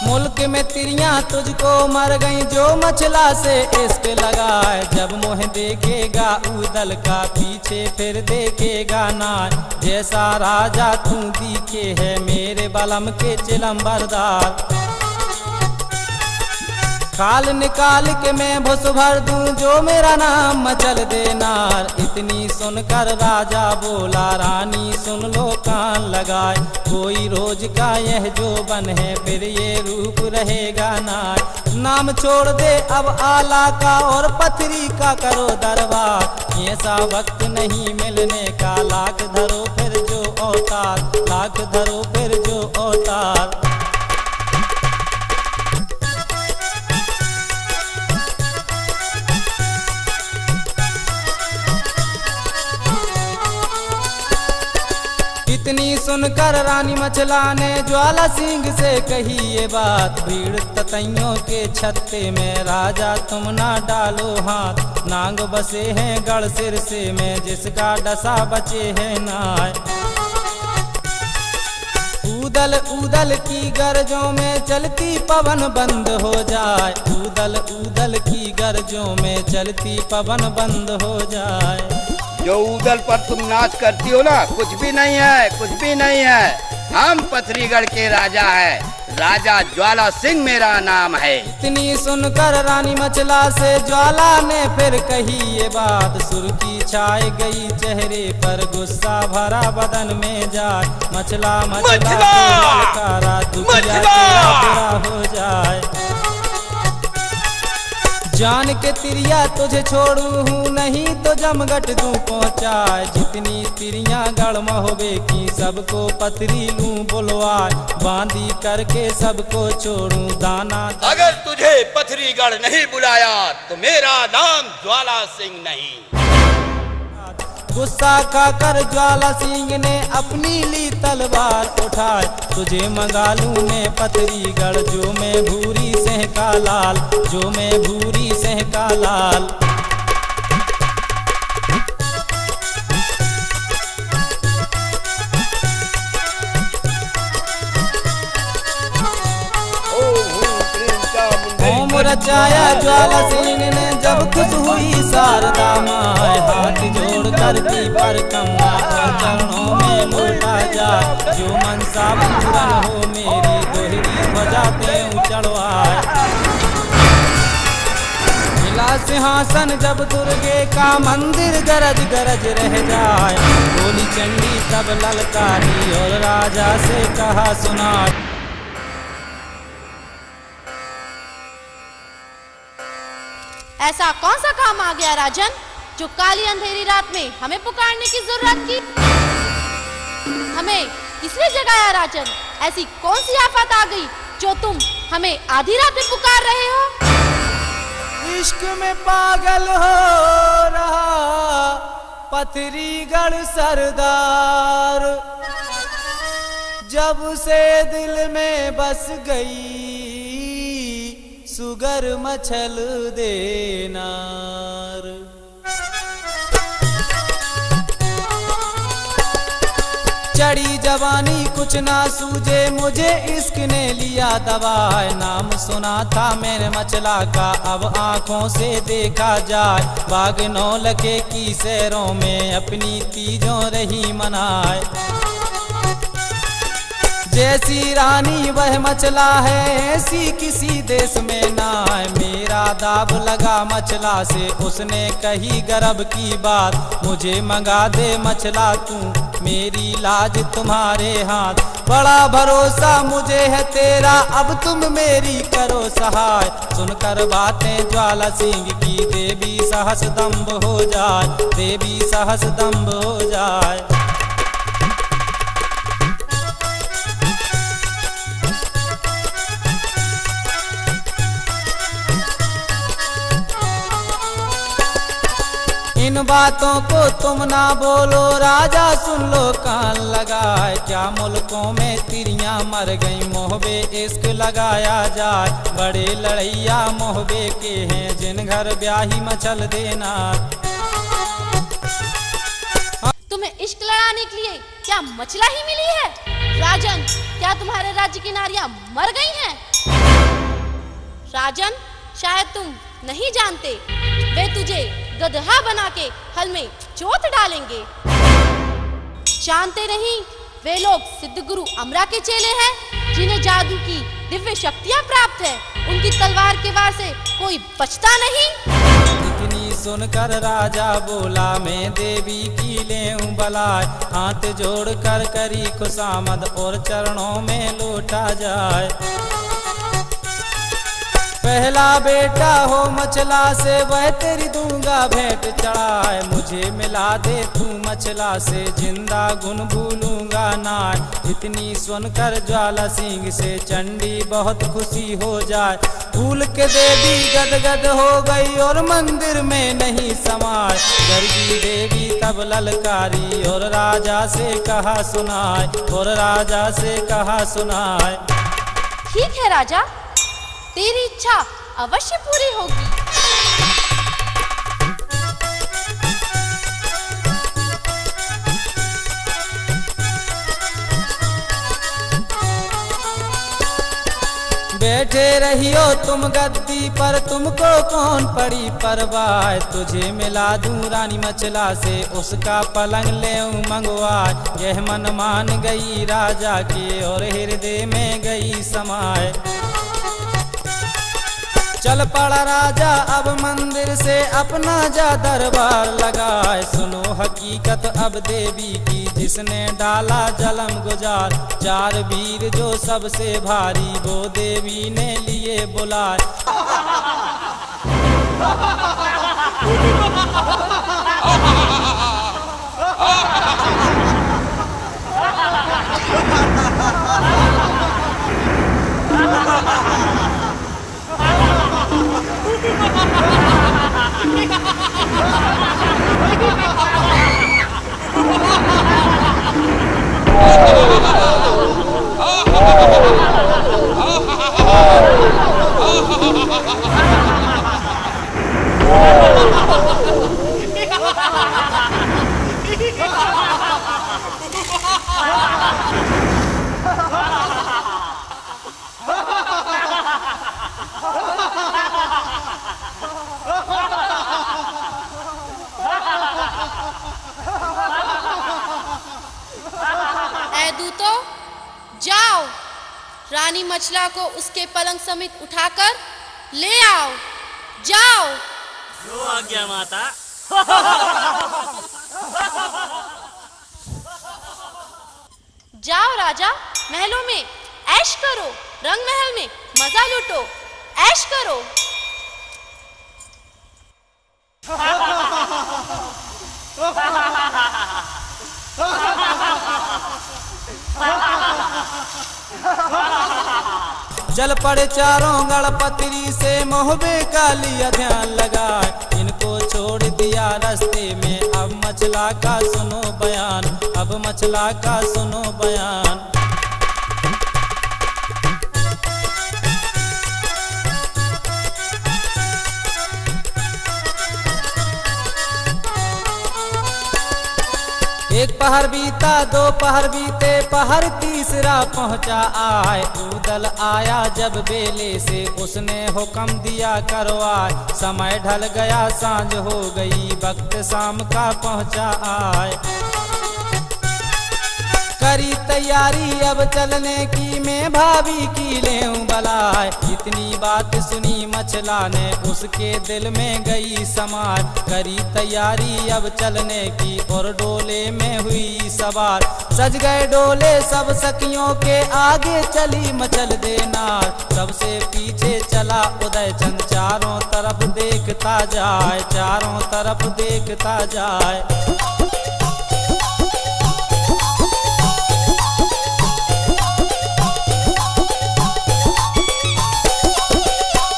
K: मुल्क में तिरियां तुझको मर गई, जो मचला से इश्क लगाए। जब मुँह देखेगा ऊदल का, पीछे फिर देखेगा ना। जैसा राजा तू दिखे है मेरे बलम के चिलम्बरदार। खाल निकाल के मैं भुस भर दूं जो मेरा नाम मचल देनार। इतनी सुनकर राजा बोला रानी सुन लो कान लगाए, कोई रोज का यह जो बन है फिर ये रूप रहेगा नार। नाम छोड़ दे अब आला का और पथरी का करो दरबार, ऐसा वक्त नहीं मिलने का, लाख धरो फिर जो अवतार, लाख धरो फिर जो अवतार। इतनी सुनकर रानी मचला ने ज्वाला सिंह से कही ये बात, भीड़ ततैयों के छत्ते में राजा तुम ना डालो हाथ। नांग बसे हैं गढ़ सिर से में जिसका डसा बचे है नाय। ऊदल ऊदल की गरजों में चलती पवन बंद हो जाए, ऊदल ऊदल की गरजों में चलती पवन बंद हो जाए।
F: जो ऊदल पर तुम नाच करती हो ना कुछ भी नहीं है, कुछ भी नहीं है। हम पथरीगढ़ के राजा है, राजा ज्वाला सिंह मेरा नाम है।
K: इतनी सुनकर रानी मचला से ज्वाला ने फिर कही ये बात, सुर्खी छाई गई चेहरे पर गुस्सा भरा बदन में जाए। मचला मचला ललकारा दुखिया तेरा बुरा हो जाए। जान के तिरिया तुझे छोड़ू हूँ नहीं तो जमगट दूं पहुँचाए। जितनी तिरियां गढ़ महोबे की सबको पथरी लूं बुलवाए, बांधी करके सबको छोड़ूं दाना।
F: अगर तुझे पथरीगढ़ नहीं बुलाया तो मेरा नाम ज्वाला सिंह नहीं।
K: गुस्सा खाकर ज्वाला सिंह ने अपनी ली तलवार उठाए, तुझे मंगा लूं मैं पथरीगढ़ जो मैं भूरी सेह का लाल, जो मैं भूरी सेह का लाल। ओम रचाया ज्वाला सिंह ने जब खुश हुई शारदा माए, हाथ जोड़ करती पर कमला चरणों में लौटा जाए। जो मनसा पूरन हो मेरी दोहरी ध्वजा त्यों चढ़वाए। मिला सिंहासन जब दुर्गे का मंदिर गरज गरज रह जाए। बोली चंडी तब ललकारी और राजा से कहा सुना।
N: ऐसा कौन सा काम आ गया राजन जो काली अंधेरी रात में हमें पुकारने की जरूरत की? हमें किसने जगाया राजन? ऐसी कौन सी आफत आ गई जो तुम हमें आधी रात में पुकार रहे हो?
K: इश्क में पागल हो रहा पथरीगढ़ सरदार, जब से दिल में बस गई सुगर मछल देनार। चढ़ी जवानी कुछ ना सूझे मुझे इश्क ने लिया दबाए। नाम सुना था मैंने मचला का अब आंखों से देखा जाए। बाग नौलखे की सैरों में अपनी तीजों रही मनाए। जैसी रानी वह मचला है ऐसी किसी देश में ना है। मेरा दाब लगा मचला से उसने कही गर्भ की बात, मुझे मंगा दे मचला तू मेरी लाज तुम्हारे हाथ। बड़ा भरोसा मुझे है तेरा अब तुम मेरी करो सहाय। सुनकर बातें ज्वाला सिंह की देवी सहस दम्भ हो जाए, देवी सहस दम्भ हो जाए। इन बातों को तुम ना बोलो राजा सुन लो कान लगाए। क्या मुल्कों में तिरियां मर गई मोहबे इश्क लगाया जाए। बड़े लड़ैया मोहबे के हैं जिन घर ब्याही मचल देना।
N: तुम्हें इश्क लड़ाने के लिए क्या मचला ही मिली है? राजन क्या तुम्हारे राज्य की नारियां मर गई हैं? राजन शायद तुम नहीं जानते वे तुझे गदहा बना के हल में चोट डालेंगे। जानते नहीं वे लोग सिद्ध गुरु अमरा के चेले हैं जिन्हें जादू की दिव्य शक्तियां प्राप्त है। उनकी तलवार के वार से कोई बचता नहीं।
K: इतनी सुनकर राजा बोला, मैं देवी की लेऊं बलाय, हाथ जोड़ कर करी खुशामद और चरणों में लौटा जाए। पहला बेटा हो मछला से वह तेरी दूंगा भेंट चढ़ाए, मुझे मिला दे तू मछला से जिंदा गुन भूलूंगा ना। इतनी सुनकर ज्वाला सिंह से चंडी बहुत खुशी हो जाए, फूल के देवी गदगद हो गई और मंदिर में नहीं समाए। गर्गी देवी तब ललकारी और राजा से कहा सुनाए, और राजा से कहा सुनाए।
N: ठीक है राजा, तेरी इच्छा अवश्य पूरी होगी।
K: बैठे रहियो तुम गद्दी पर, तुमको कौन पड़ी परवाह, तुझे मिला दूं रानी मछला से उसका पलंग ले मंगवा। यह मन मान गई राजा के और हृदय में गई समाए। चल पड़ा राजा अब मंदिर से अपना जा दरबार लगाए, सुनो हकीकत अब देवी की जिसने डाला जलम गुजार। चार वीर जो सबसे भारी वो देवी ने लिए बुलाए।
N: दूतो, जाओ रानी मछला को उसके पलंग समेत उठाकर ले आओ। जाओ।
G: जो आज्ञा माता।
N: जाओ राजा, महलों में ऐश करो, रंग महल में मजा लूटो, ऐश करो।
K: चल पड़े चारों गणपति से मोहबे का लिया ध्यान लगाए, इनको छोड़ दिया रास्ते में। अब मछला का सुनो बयान, अब मछला का सुनो बयान। एक पहर बीता, दो पहर बीते, पहर तीसरा पहुंचा आए। उदल आया जब बेले से उसने हुक्म दिया करवाए। समय ढल गया, सांझ हो गई, वक्त शाम का पहुंचा आए। करी तैयारी अब चलने की, मैं भाभी की लेऊं बलाए। इतनी बात सुनी मछला ने उसके दिल में गई समार। करी तैयारी अब चलने की और डोले में हुई सवार। सज गए डोले सब सखियों के, आगे चली मचल देनार। सबसे पीछे चला उदय चंद, चारों तरफ देखता जाए, चारों तरफ देखता जाए।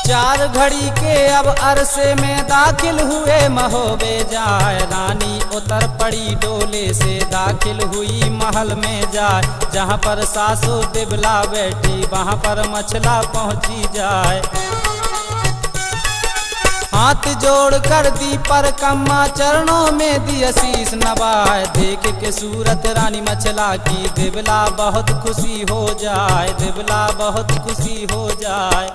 K: चार घड़ी के अब अरसे में दाखिल हुए महोबे जाए। रानी उतर पड़ी डोले से, दाखिल हुई महल में जाए। जहाँ पर सासू दिबला बैठी वहाँ पर मछला पहुँची जाए। हाथ जोड़ कर दी पर कम्मा, चरणों में दी आशीष नवाए। देख के सूरत रानी मछला की दिबला बहुत खुशी हो जाए, दिबला बहुत खुशी हो जाए।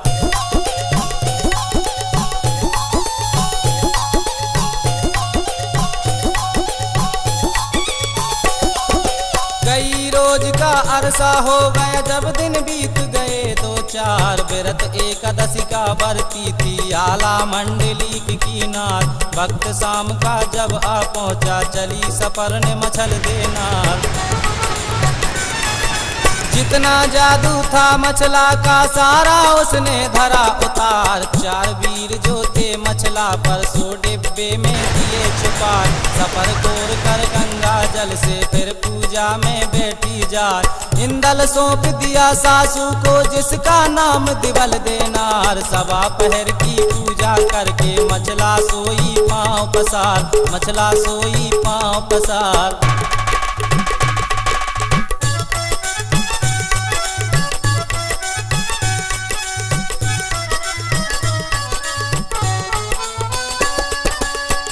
K: कई रोज का अरसा हो गया, जब दिन बीत गए 2 विचार व्रत एकादशी का बरती थी आला मंडली की किनार। भक्त शाम का जब आ पहुंचा चली सपर ने मछल देनार। जितना जादू था मछला का सारा उसने धरा उतार। चार वीर जो थे मछला पर 100 डिब्बे में दिए छुपा। सफर तोड़ कर गंगा जल से फिर पूजा में बैठी जाए। इंदल सौंप दिया सासू को जिसका नाम दिवल देनार। सवा पहर की पूजा करके मछला सोई पाँव पसार। मछला सोई पाँव पसार।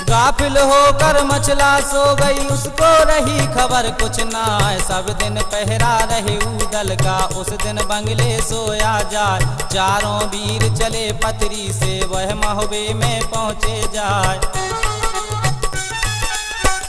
K: गाफिल होकर मछला सो गई उसको रही खबर कुछ ना। सब दिन पहरा रहे उदल का उस दिन बंगले सोया जाए। चारों वीर चले पतरी से वह महुबे में पहुँचे जाए।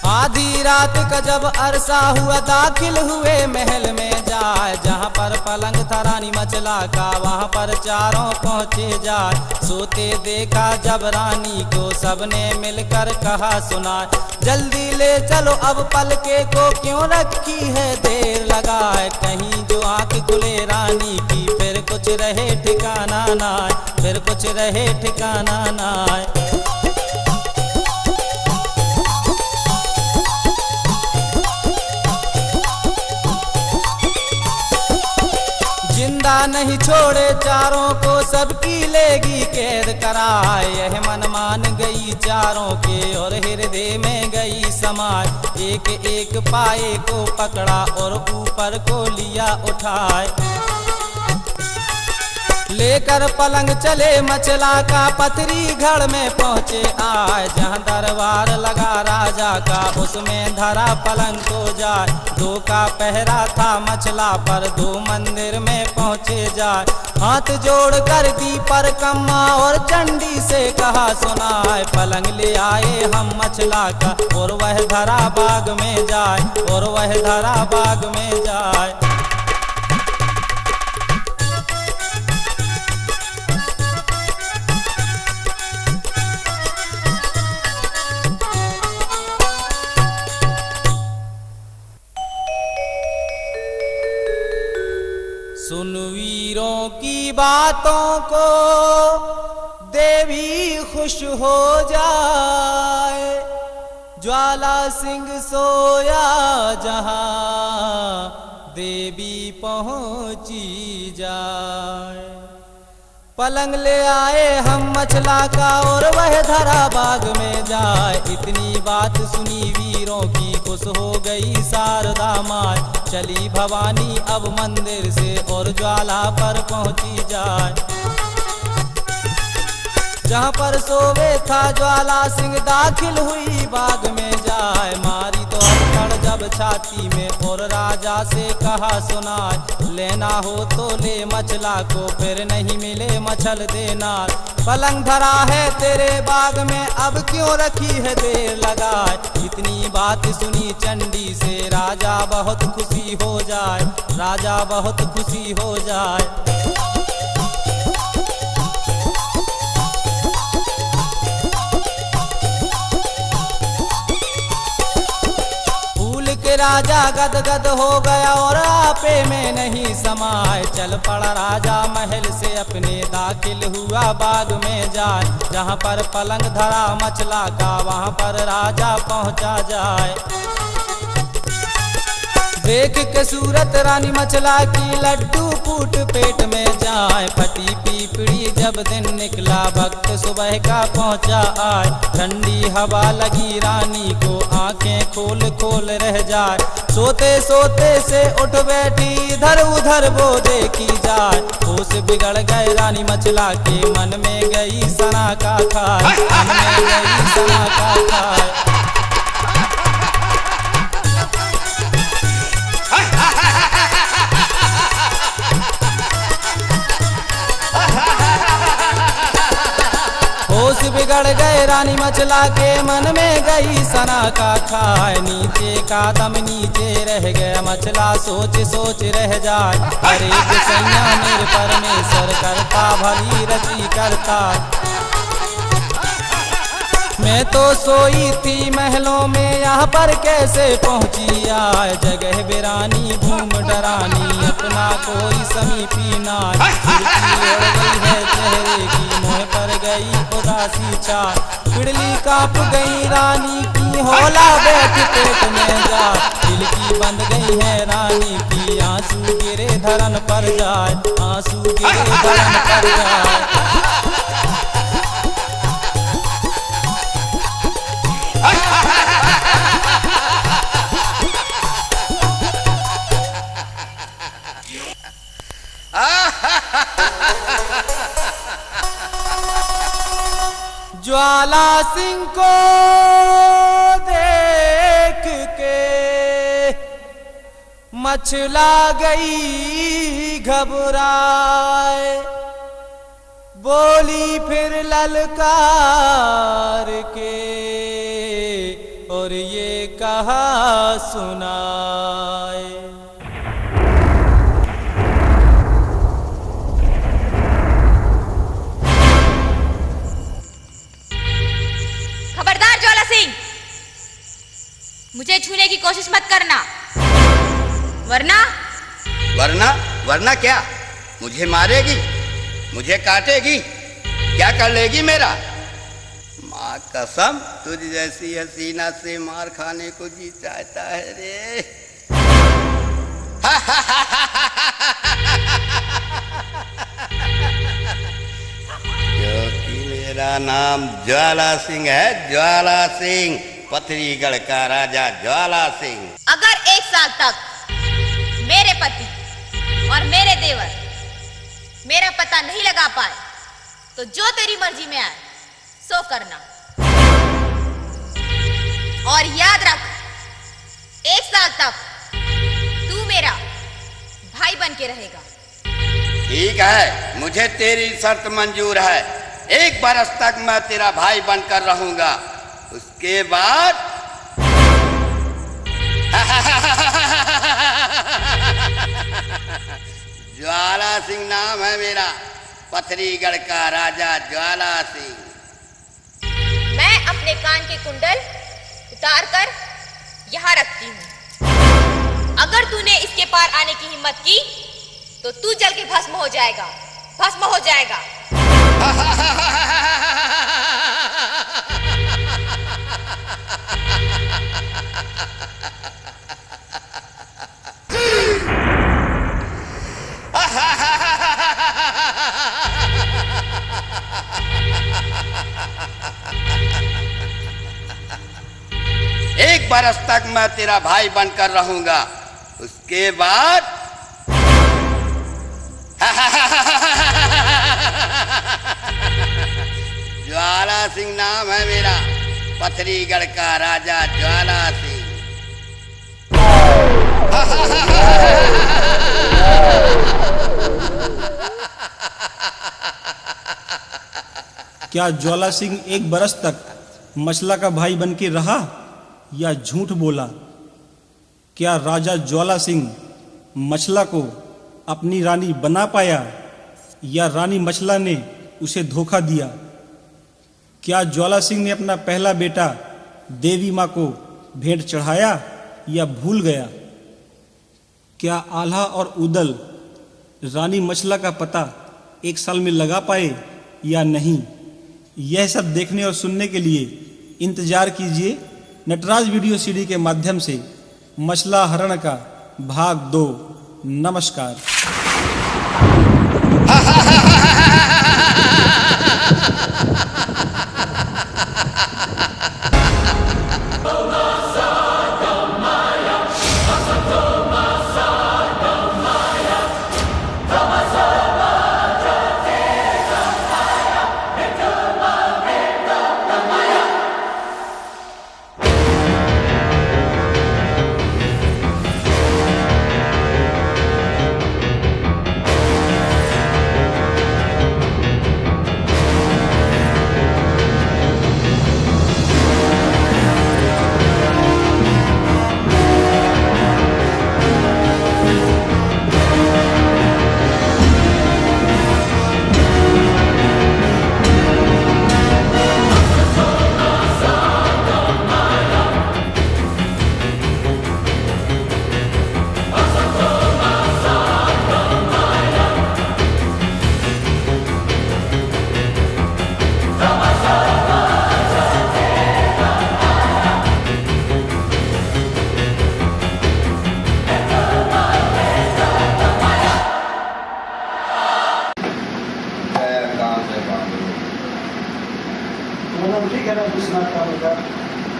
K: आधी रात का जब अरसा हुआ दाखिल हुए महल में जाए। जहाँ पर पलंग था रानी मछला का वहाँ पर चारों पहुँचे जाए। सोते देखा जब रानी को सबने मिलकर कहा सुना। जल्दी ले चलो अब पलके को क्यों रखी है देर लगाए। कहीं जो आँख खुले रानी की फिर कुछ रहे ठिकाना ना। फिर कुछ रहे ठिकाना ना। नहीं छोड़े चारों को सबकी लेगी कैद कराए। यह मन मान गई चारों के और हृदय में गई समाए। एक एक पाए को पकड़ा और ऊपर को लिया उठाए। लेकर पलंग चले मछला का पथरी घर में पहुँचे आए। जहाँ दरबार लगा राजा का उसमें धरा पलंग को जाए। 2 का पहरा था मछला पर 2 मंदिर में पहुँचे जाए। हाथ जोड़ कर दी पर कम्मा और चंडी से कहा सुनाए। पलंग ले आए हम मछला का और वह धरा बाग में जाए। और वह धरा बाग में जाए। सुन वीरों की बातों को देवी खुश हो जाए। ज्वाला सिंह सोया जहां देवी पहुंची जाए। पलंग ले आए हम मछला का और वह धरा बाग में जाए। इतनी बात सुनी वीरों की खुश हो गई शारदा माँ। चली भवानी अब मंदिर से और ज्वाला पर पहुंची जाए। जहाँ पर सोवे था ज्वाला सिंह दाखिल हुई बाग में जाए। मारी तो अकड़ जब छाती में और राजा से कहा सुनाए। लेना हो तो ले मछला को फिर नहीं मिले मछल देना। पलंग धरा है तेरे बाग में अब क्यों रखी है देर लगाए। इतनी बात सुनी चंडी से राजा बहुत खुशी हो जाए। राजा बहुत खुशी हो जाए। राजा गदगद हो गया और आपे में नहीं समाए। चल पड़ा राजा महल से अपने दाखिल हुआ बाग में जाए। जहाँ पर पलंग धरा मछला का वहाँ पर राजा पहुँचा जाए। देख के सूरत रानी मछला की लड्डू फूट पेट में जाए। फटी पीपड़ी जब दिन निकला भक्त सुबह का पहुँचा आए। ठंडी हवा लगी रानी को आंखें खोल खोल रह जाए। सोते सोते से उठ बैठी इधर उधर वो देखी जाए। होश बिगड़ गए रानी मछला के मन में गई सना का खाए। मन में गई सना का खाए। होश बिगड़ गए रानी रानी मचला के मन में गई सना का खाए, नीचे का दम नीचे रह गया मचला सोच सोच रह जाए। अरे सैया मेरे परमेश्वर करता भली रची करता। मैं तो सोई थी महलों में यहाँ पर कैसे पहुँची आए, जगह बिरानी भूम डरानी अपना कोई समीपी ना। खिड़की उड़ गई है चेहरे की मुँह पर गई उदासी चार, पिड़ली कांप गई रानी की होला बैठ पेट में जा। खिड़की बंद गई है रानी की आंसू गिरे धरन पर जाए, आंसू गिरे धरन पर जाए। ज्वाला सिंह को देख के मचला गई घबराए, बोली फिर ललकार के और ये कहा सुनाए।
N: खबरदार ज्वाला सिंह, मुझे छूने की कोशिश मत करना, वरना
F: वरना क्या? मुझे मारेगी, मुझे काटेगी, क्या कर लेगी मेरा? माँ कसम, तुझ जैसी हसीना से मार खाने को जी चाहता है रे। क्योंकि मेरा नाम ज्वाला सिंह है, ज्वाला सिंह, पथरीगढ़ का राजा ज्वाला सिंह।
N: अगर 1 साल तक मेरे पति और मेरे देवर मेरा पता नहीं लगा पाए तो जो तेरी मर्जी में आए सो करना, और याद रख 1 साल तक तू मेरा भाई बन के रहेगा।
F: ठीक है, मुझे तेरी शर्त मंजूर है। 1 बरस तक मैं तेरा भाई बनकर रहूंगा, उसके बाद ज्वाला सिंह नाम है मेरा, पथरीगढ़ का राजा ज्वाला सिंह।
N: मैं अपने कान के कुंडल उतार कर यहाँ रखती हूँ। अगर तूने इसके पार आने की हिम्मत की तो तू जल के भस्म हो जाएगा, भस्म हो जाएगा।
F: एक बरस तक मैं तेरा भाई बनकर रहूंगा, उसके बाद ज्वाला सिंह नाम है मेरा, पथरीगढ़ का राजा ज्वाला सिंह।
P: क्या ज्वाला सिंह 1 बरस तक मचला का भाई बन के रहा या झूठ बोला? क्या राजा ज्वाला सिंह मचला को अपनी रानी बना पाया या रानी मचला ने उसे धोखा दिया? क्या ज्वाला सिंह ने अपना पहला बेटा देवी माँ को भेंट चढ़ाया या भूल गया? क्या आल्हा और उदल रानी मचला का पता 1 साल में लगा पाए या नहीं? यह सब देखने और सुनने के लिए इंतजार कीजिए नटराज वीडियो सीडी के माध्यम से मचला हरण का भाग 2। नमस्कार।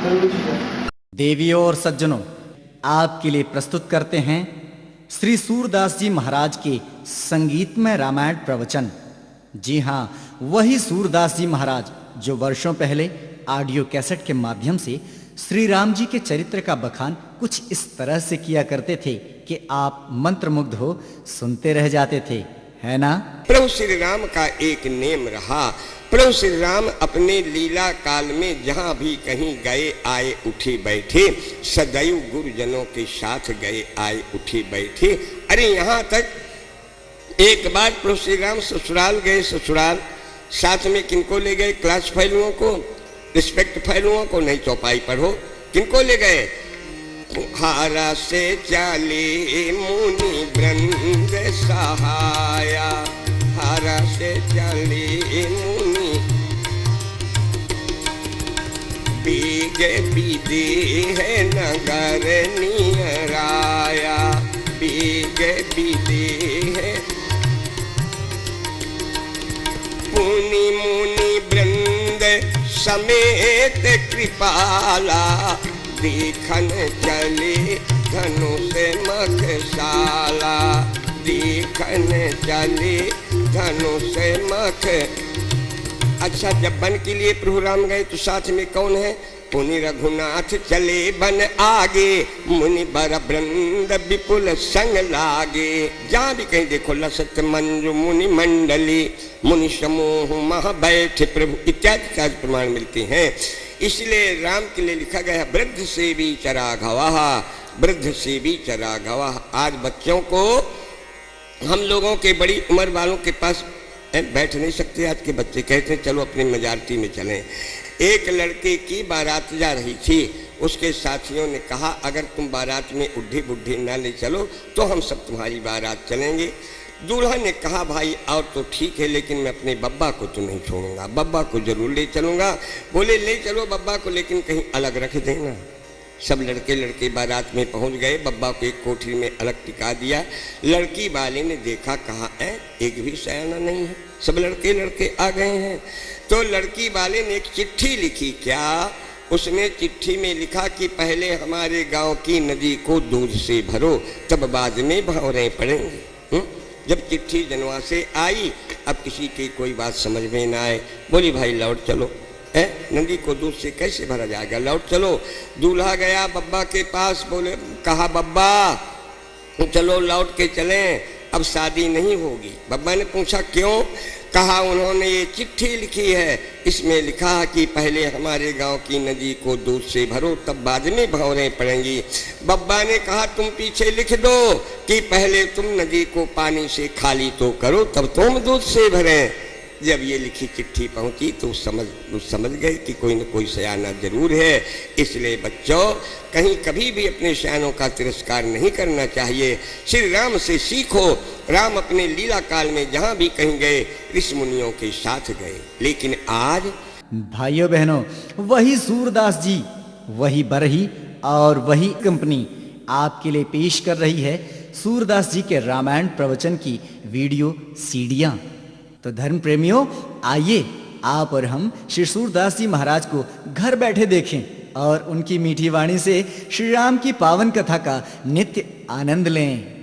E: देवियों और सज्जनों, आपके लिए प्रस्तुत करते हैं श्री सूरदास जी महाराज के संगीतमय रामायण प्रवचन। जी हाँ, वही सूरदास जी महाराज जो वर्षों पहले ऑडियो कैसेट के माध्यम से श्री राम जी के चरित्र का बखान कुछ इस तरह से किया करते थे कि आप मंत्रमुग्ध हो सुनते रह जाते थे, है ना?
Q: प्रभु श्री राम का एक नेम रहा। प्रभु श्री राम अपने लीला काल में जहाँ भी कहीं गए आए उठे बैठे, सदैव गुरुजनों के साथ गए आए उठे बैठे। अरे यहाँ तक एक बार प्रभु श्री राम ससुराल गए। ससुराल साथ में किनको ले गए? क्लास फैलुओं को, रिस्पेक्ट फैलुओं को, नहीं चौपाई पढ़ो। किनको ले गए? हारा से चाले मुनि वृंद सहाया, हारा से चले मुनि बीगे बीते है नगर नियराया, बीगे बीते है मुनि मुनि वृंद समेत कृपाला, देखन चले धनुष मखशाला, देखन चले धनुष मख। अच्छा, जब वन के लिए प्रभु राम गए तो साथ में कौन है? मुनि रघुनाथ चले बन आगे, मुनि बर वृंद विपुल संग लागे। जहाँ भी कहीं देखो लसत मंजु मुनि मंडली, मुनि समूह मह बैठ प्रभु इत्यादि का प्रमाण मिलते हैं। इसलिए राम के लिए लिखा गया है वृद्ध से भी चरा गवाह, वृद्ध से भी चरा गवाह। आज बच्चों को हम लोगों के बड़ी उम्र वालों के पास बैठ नहीं सकते। आज के बच्चे कहते हैं चलो अपनी मेजॉरिटी में चलें। एक लड़के की बारात जा रही थी, उसके साथियों ने कहा अगर तुम बारात में उड्ढी बुड्ढी ना ले चलो तो हम सब तुम्हारी बारात चलेंगे। दूल्हा ने कहा भाई और तो ठीक है, लेकिन मैं अपने बब्बा को तो नहीं छोड़ूंगा, बब्बा को जरूर ले चलूंगा। बोले ले चलो बब्बा को, लेकिन कहीं अलग रख देना। सब लड़के लड़के बारात में पहुंच गए, बब्बा को एक कोठरी में अलग टिका दिया। लड़की वाले ने देखा, कहा एक भी सयाना नहीं है, सब लड़के लड़के आ गए हैं। तो लड़की वाले ने एक चिट्ठी लिखी। क्या? उसने चिट्ठी में लिखा कि पहले हमारे गांव की नदी को दूध से भरो, तब बाद में भंवरे पड़ेंगे। जब चिट्ठी जनवा से आई, अब किसी की कोई बात समझ में ना आए, बोली भाई लौट चलो, नदी को दूध से कैसे भरा जाएगा, लौट चलो। दूल्हा गया बब्बा के पास, बोले कहा बब्बा चलो लौट के चलें, अब शादी नहीं होगी। बब्बा ने पूछा क्यों? कहा उन्होंने ये चिट्ठी लिखी है, इसमें लिखा कि पहले हमारे गांव की नदी को दूध से भरो तब बाद में भंवरें पड़ेंगी। बब्बा ने कहा तुम पीछे लिख दो कि पहले तुम नदी को पानी से खाली तो करो तब तुम दूध से भरें। जब ये लिखी चिट्ठी पहुंची तो समझ गए कि कोई न कोई सयाना जरूर है। इसलिए बच्चों कहीं कभी भी अपने सयानों का तिरस्कार नहीं करना चाहिए। श्री राम से सीखो। राम अपने लीला काल में जहाँ भी कहीं गए ऋषि मुनियों के साथ गए, लेकिन आज
E: भाइयों बहनों वही सूरदास जी, वही बरही और वही कंपनी आपके लिए पेश कर रही है सूरदास जी के रामायण प्रवचन की वीडियो सीडियां। तो धर्म प्रेमियों आइए आप और हम श्री सूरदास जी महाराज को घर बैठे देखें और उनकी मीठी वाणी से श्री राम की पावन कथा का नित्य आनंद लें।